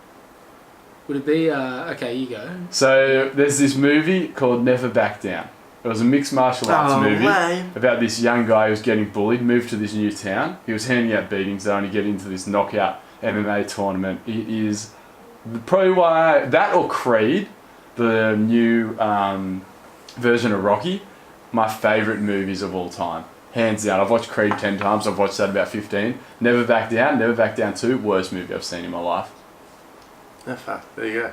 Speaker 4: Would it be, okay, you go.
Speaker 1: So there's this movie called Never Back Down. It was a mixed martial arts movie about this young guy who was getting bullied, moved to this new town. He was handing out beatings, only get into this knockout MMA tournament. It is probably why that or Creed, the new version of Rocky, my favourite movies of all time. Hands down. I've watched Creed 10 times. I've watched that about 15. Never Back Down. Never Back Down 2. Worst movie I've seen in my life.
Speaker 2: Oh, fuck. There you go.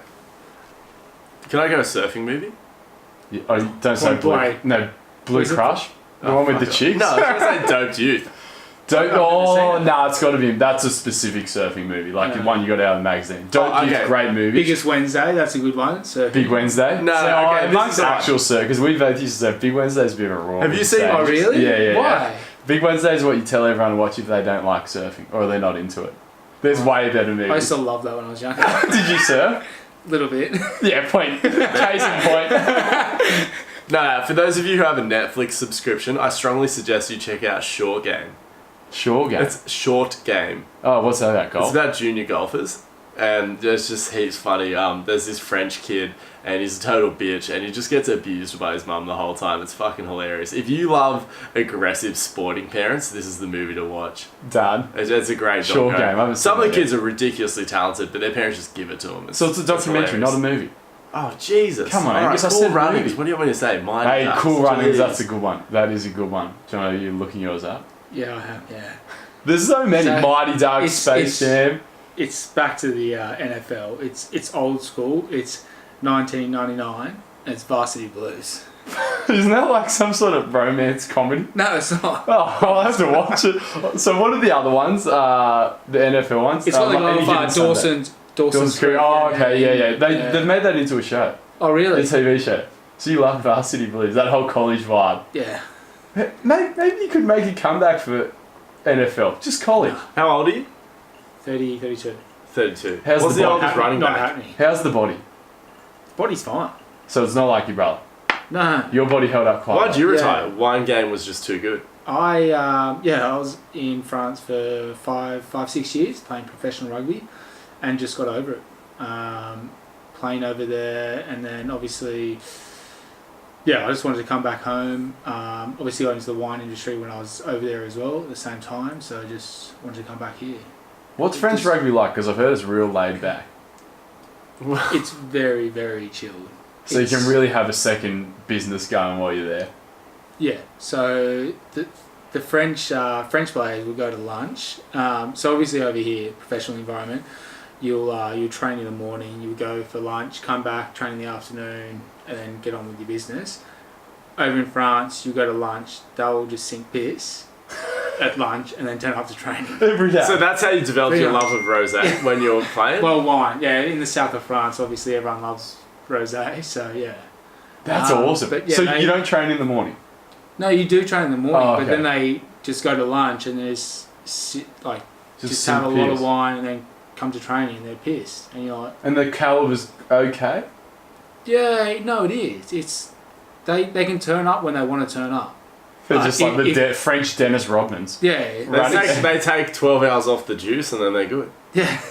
Speaker 2: Can I go a surfing movie?
Speaker 1: Yeah, oh, don't say
Speaker 4: Point
Speaker 1: Blue.
Speaker 4: Blank.
Speaker 1: No, Blue Crush. The one with the chicks.
Speaker 2: No, I was going to say Doped Youth.
Speaker 1: It's got to be. That's a specific surfing movie, like the one you got out of the magazine.
Speaker 2: Okay.
Speaker 1: Great movie.
Speaker 4: Biggest Wednesday, that's a good one. So
Speaker 1: Big Wednesday.
Speaker 2: No, okay, this
Speaker 1: amongst
Speaker 2: is
Speaker 1: actual surf, because we both used to say Big Wednesday's a bit of a raw.
Speaker 2: Have you seen?
Speaker 4: Oh, really?
Speaker 1: Yeah.
Speaker 4: Why?
Speaker 1: Big Wednesday is what you tell everyone to watch if they don't like surfing or they're not into it. There's way better movies.
Speaker 4: I used to love that when I was younger.
Speaker 1: Did you surf?
Speaker 4: A little bit.
Speaker 1: Yeah, point. Case in point.
Speaker 2: No, for those of you who have a Netflix subscription, I strongly suggest you check out Short Game.
Speaker 1: Sure, game.
Speaker 2: It's Short Game.
Speaker 1: Oh, what's that about golf?
Speaker 2: It's about junior golfers, and there's just heaps funny. There's this French kid, and he's a total bitch, and he just gets abused by his mum the whole time. It's fucking hilarious. If you love aggressive sporting parents, this is the movie to watch.
Speaker 1: Dad.
Speaker 2: It's a great
Speaker 1: Short
Speaker 2: doco.
Speaker 1: Game. I haven't
Speaker 2: Some
Speaker 1: seen
Speaker 2: of the
Speaker 1: it
Speaker 2: kids are ridiculously talented, but their parents just give it to them.
Speaker 1: So it's a documentary, not a movie.
Speaker 2: Oh, Jesus.
Speaker 1: Come on,
Speaker 2: All right,
Speaker 1: Angus, I
Speaker 2: Cool
Speaker 1: said
Speaker 2: Runnings.
Speaker 1: movie.
Speaker 2: What do you want me to say? Mine.
Speaker 1: Hey, Cool Runnings,
Speaker 2: Jeez.
Speaker 1: that's a good one. That is a good one. Jono, are you looking yours up?
Speaker 4: Yeah, I have, yeah.
Speaker 1: There's so many.
Speaker 4: So,
Speaker 1: Mighty Ducks, Space Jam.
Speaker 4: It's back to the NFL. It's old school. It's 1999, and it's Varsity Blues.
Speaker 1: Isn't that like some sort of romance comedy?
Speaker 4: No, it's not.
Speaker 1: Oh, I'll have to watch it. So what are the other ones? The NFL ones?
Speaker 4: It's got
Speaker 1: Any Given Sunday.
Speaker 4: Dawson's
Speaker 1: Creek. Oh, okay, yeah. They've made that into a show.
Speaker 4: Oh, really?
Speaker 1: A TV show. So you love Varsity Blues, that whole college vibe.
Speaker 4: Yeah.
Speaker 1: Maybe you could make a comeback for NFL. Just college.
Speaker 2: How old are you?
Speaker 4: 30, 32.
Speaker 2: 32.
Speaker 1: How's
Speaker 2: What's
Speaker 1: the
Speaker 2: the
Speaker 1: ball?
Speaker 2: oldest running
Speaker 4: Not
Speaker 2: back?
Speaker 4: happening.
Speaker 1: How's the body?
Speaker 4: Body's fine.
Speaker 1: So it's not like your brother.
Speaker 4: No.
Speaker 1: Your body held up quite
Speaker 2: Why'd
Speaker 1: well.
Speaker 2: you retire? One game was just too good.
Speaker 4: I was in France for 5-6 years playing professional rugby, and just got over it. Playing over there, and then obviously, I just wanted to come back home. Obviously, got into the wine industry when I was over there as well at the same time, so I just wanted to come back here.
Speaker 1: What's French rugby like? Because I've heard it's real laid back.
Speaker 4: It's very, very chilled.
Speaker 1: So you can really have a second business going while you're there.
Speaker 4: Yeah, so the French players will go to lunch. So obviously over here, professional environment, you'll train in the morning, you'll go for lunch, come back, train in the afternoon, and then get on with your business. Over in France, you go to lunch, they'll just sink piss at lunch and then turn up to training.
Speaker 1: Every day.
Speaker 2: So that's how you develop your love of rosé when you're playing?
Speaker 4: Well, wine, yeah. In the south of France, obviously everyone loves rosé, so yeah.
Speaker 1: That's awesome.
Speaker 4: But yeah,
Speaker 1: so you don't train in the morning?
Speaker 4: No, you do train in the morning,
Speaker 1: okay.
Speaker 4: but then they just go to lunch and just have a lot of wine and then come to training and they're pissed. And you're like...
Speaker 1: And the caliber's okay?
Speaker 4: Yeah, no, it is. It's they can turn up when they want to turn up.
Speaker 1: They're just like the French Dennis Rodmans.
Speaker 4: Yeah.
Speaker 2: They take 12 hours off the juice and then they're good.
Speaker 4: Yeah.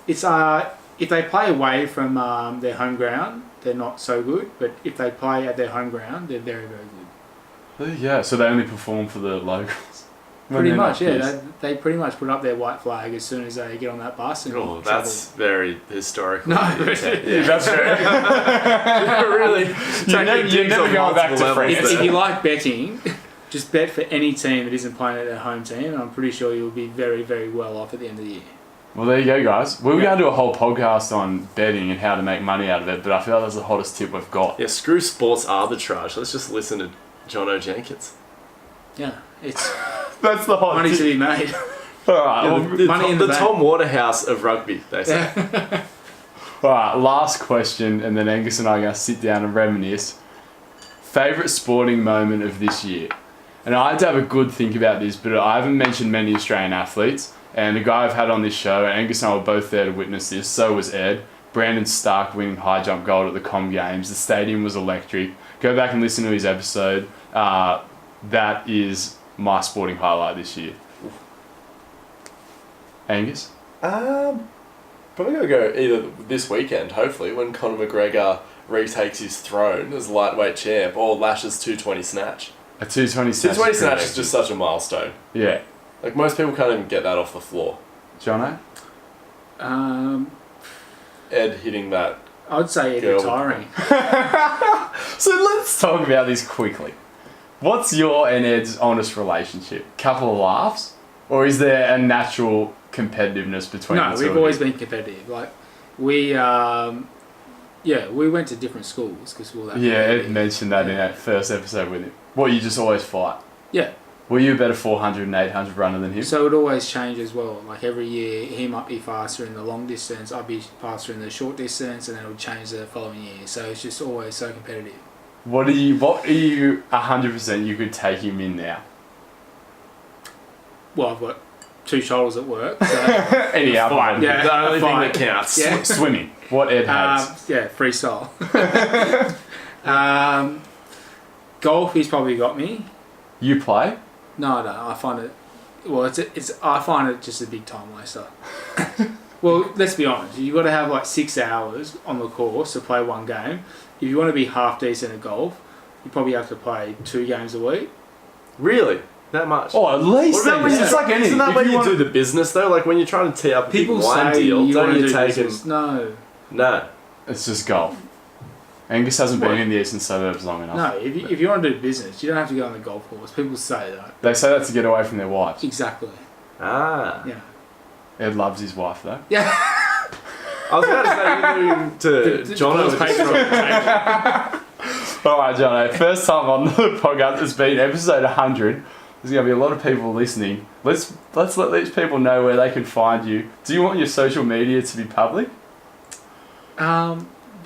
Speaker 4: It's if they play away from their home ground, they're not so good. But if they play at their home ground, they're very, very good.
Speaker 1: Yeah, so they only perform for the locals.
Speaker 4: Pretty much, yeah. They pretty much put up their white flag as soon as they get on that bus. And
Speaker 2: that's very historical.
Speaker 4: No,
Speaker 1: yeah, that's very...
Speaker 2: really.
Speaker 1: You're never going back to France.
Speaker 4: If you like betting, just bet for any team that isn't playing at their home team, and I'm pretty sure you'll be very, very well off at the end of the year.
Speaker 1: Well, there you go, guys. We're going to do a whole podcast on betting and how to make money out of it, but I feel like that's the hottest tip we've got.
Speaker 2: Yeah, screw sports arbitrage. Let's just listen to Jono Jenkins.
Speaker 4: Yeah, it's...
Speaker 1: That's the hot
Speaker 4: money
Speaker 1: tip.
Speaker 4: to be made.
Speaker 1: All right.
Speaker 2: Yeah,
Speaker 1: well,
Speaker 2: money in the Tom Waterhouse of rugby, they say.
Speaker 1: Alright, last question, and then Angus and I are going to sit down and reminisce. Favourite sporting moment of this year? And I had to have a good think about this, but I haven't mentioned many Australian athletes. And the guy I've had on this show, and Angus and I were both there to witness this, so was Ed. Brandon Stark winning high jump gold at the Com Games. The stadium was electric. Go back and listen to his episode. That is my sporting highlight this year. Angus?
Speaker 2: Probably going to go either this weekend, hopefully, when Conor McGregor retakes his throne as lightweight champ, or Lash's 220 snatch.
Speaker 1: A 220 snatch.
Speaker 2: 220 snatch is just such a milestone.
Speaker 1: Yeah.
Speaker 2: Like, most people can't even get that off the floor.
Speaker 1: Jono?
Speaker 2: Ed hitting that.
Speaker 4: I'd say Ed retiring.
Speaker 1: So let's talk about this quickly. What's your and Ed's honest relationship? Couple of laughs? Or is there a natural competitiveness between the two?
Speaker 4: No, we've always been competitive. Like, we went to different schools because we were that
Speaker 1: Ed mentioned that in that first episode with him. What, you just always fight?
Speaker 4: Yeah.
Speaker 1: Were you a better 400 and 800 runner than him?
Speaker 4: So it always change as well. Like every year, he might be faster in the long distance, I'd be faster in the short distance, and then it would change the following year. So it's just always so competitive.
Speaker 1: What are you 100% you could take him in now?
Speaker 4: Well, I've got 2 shoulders at work. So
Speaker 1: Anyhow, fine.
Speaker 4: Yeah,
Speaker 2: the only thing
Speaker 4: fine.
Speaker 2: that counts.
Speaker 4: Yeah.
Speaker 1: Swimming. What Ed hates.
Speaker 4: Freestyle. Golf, he's probably got me.
Speaker 1: You play?
Speaker 4: No, I find it. Well, I find it just a big time waster. Well, let's be honest. You've got to have like 6 hours on the course to play one game. If you want to be half decent at golf, you probably have to play 2 games a week.
Speaker 2: Really? That much?
Speaker 1: Oh, at least. It's like anything.
Speaker 2: Isn't that when you do the business though? Like when you're trying to tee up a big wine deal, don't you take him?
Speaker 4: No.
Speaker 2: No.
Speaker 1: It's just golf. Angus hasn't been in the eastern suburbs long enough.
Speaker 4: No, if you want to do business, you don't have to go on the golf course. People say that.
Speaker 1: They say that to get away from their wives.
Speaker 4: Exactly.
Speaker 2: Ah.
Speaker 4: Yeah.
Speaker 1: Ed loves his wife though.
Speaker 4: Yeah.
Speaker 2: I was about to say you're moving to Jono.
Speaker 1: Alright, Jono, first time on the podcast, it's been episode 100. There's going to be a lot of people listening. Let's let these people know where they can find you. Do you want your social media to be public?
Speaker 4: Yeah, I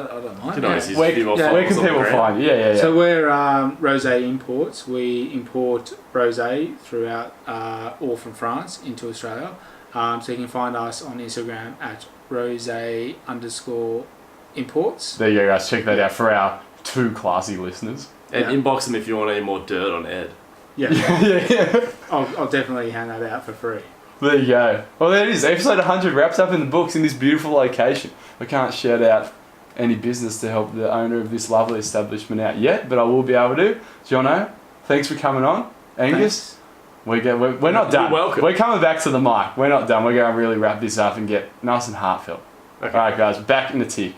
Speaker 4: don't mind.
Speaker 1: Where can people find you? Yeah.
Speaker 4: So we're Rosé Imports. We import rosé throughout, all from France into Australia. So you can find us on Instagram at rosé_imports.
Speaker 1: There you go, guys. Check that out for our 2 classy listeners.
Speaker 2: And inbox them if you want any more dirt on Ed.
Speaker 4: Yeah.
Speaker 1: Yeah.
Speaker 4: I'll definitely hand that out for free.
Speaker 1: There you go. Well, there it is. Episode 100 wraps up in the books in this beautiful location. I can't shout out any business to help the owner of this lovely establishment out yet, but I will be able to. Jono, thanks for coming on. Angus, we're not done.
Speaker 2: You're welcome.
Speaker 1: We're coming back to the mic. We're not done. We're going to really wrap this up and get nice and heartfelt.
Speaker 2: Okay.
Speaker 1: All right, guys, back in the tick.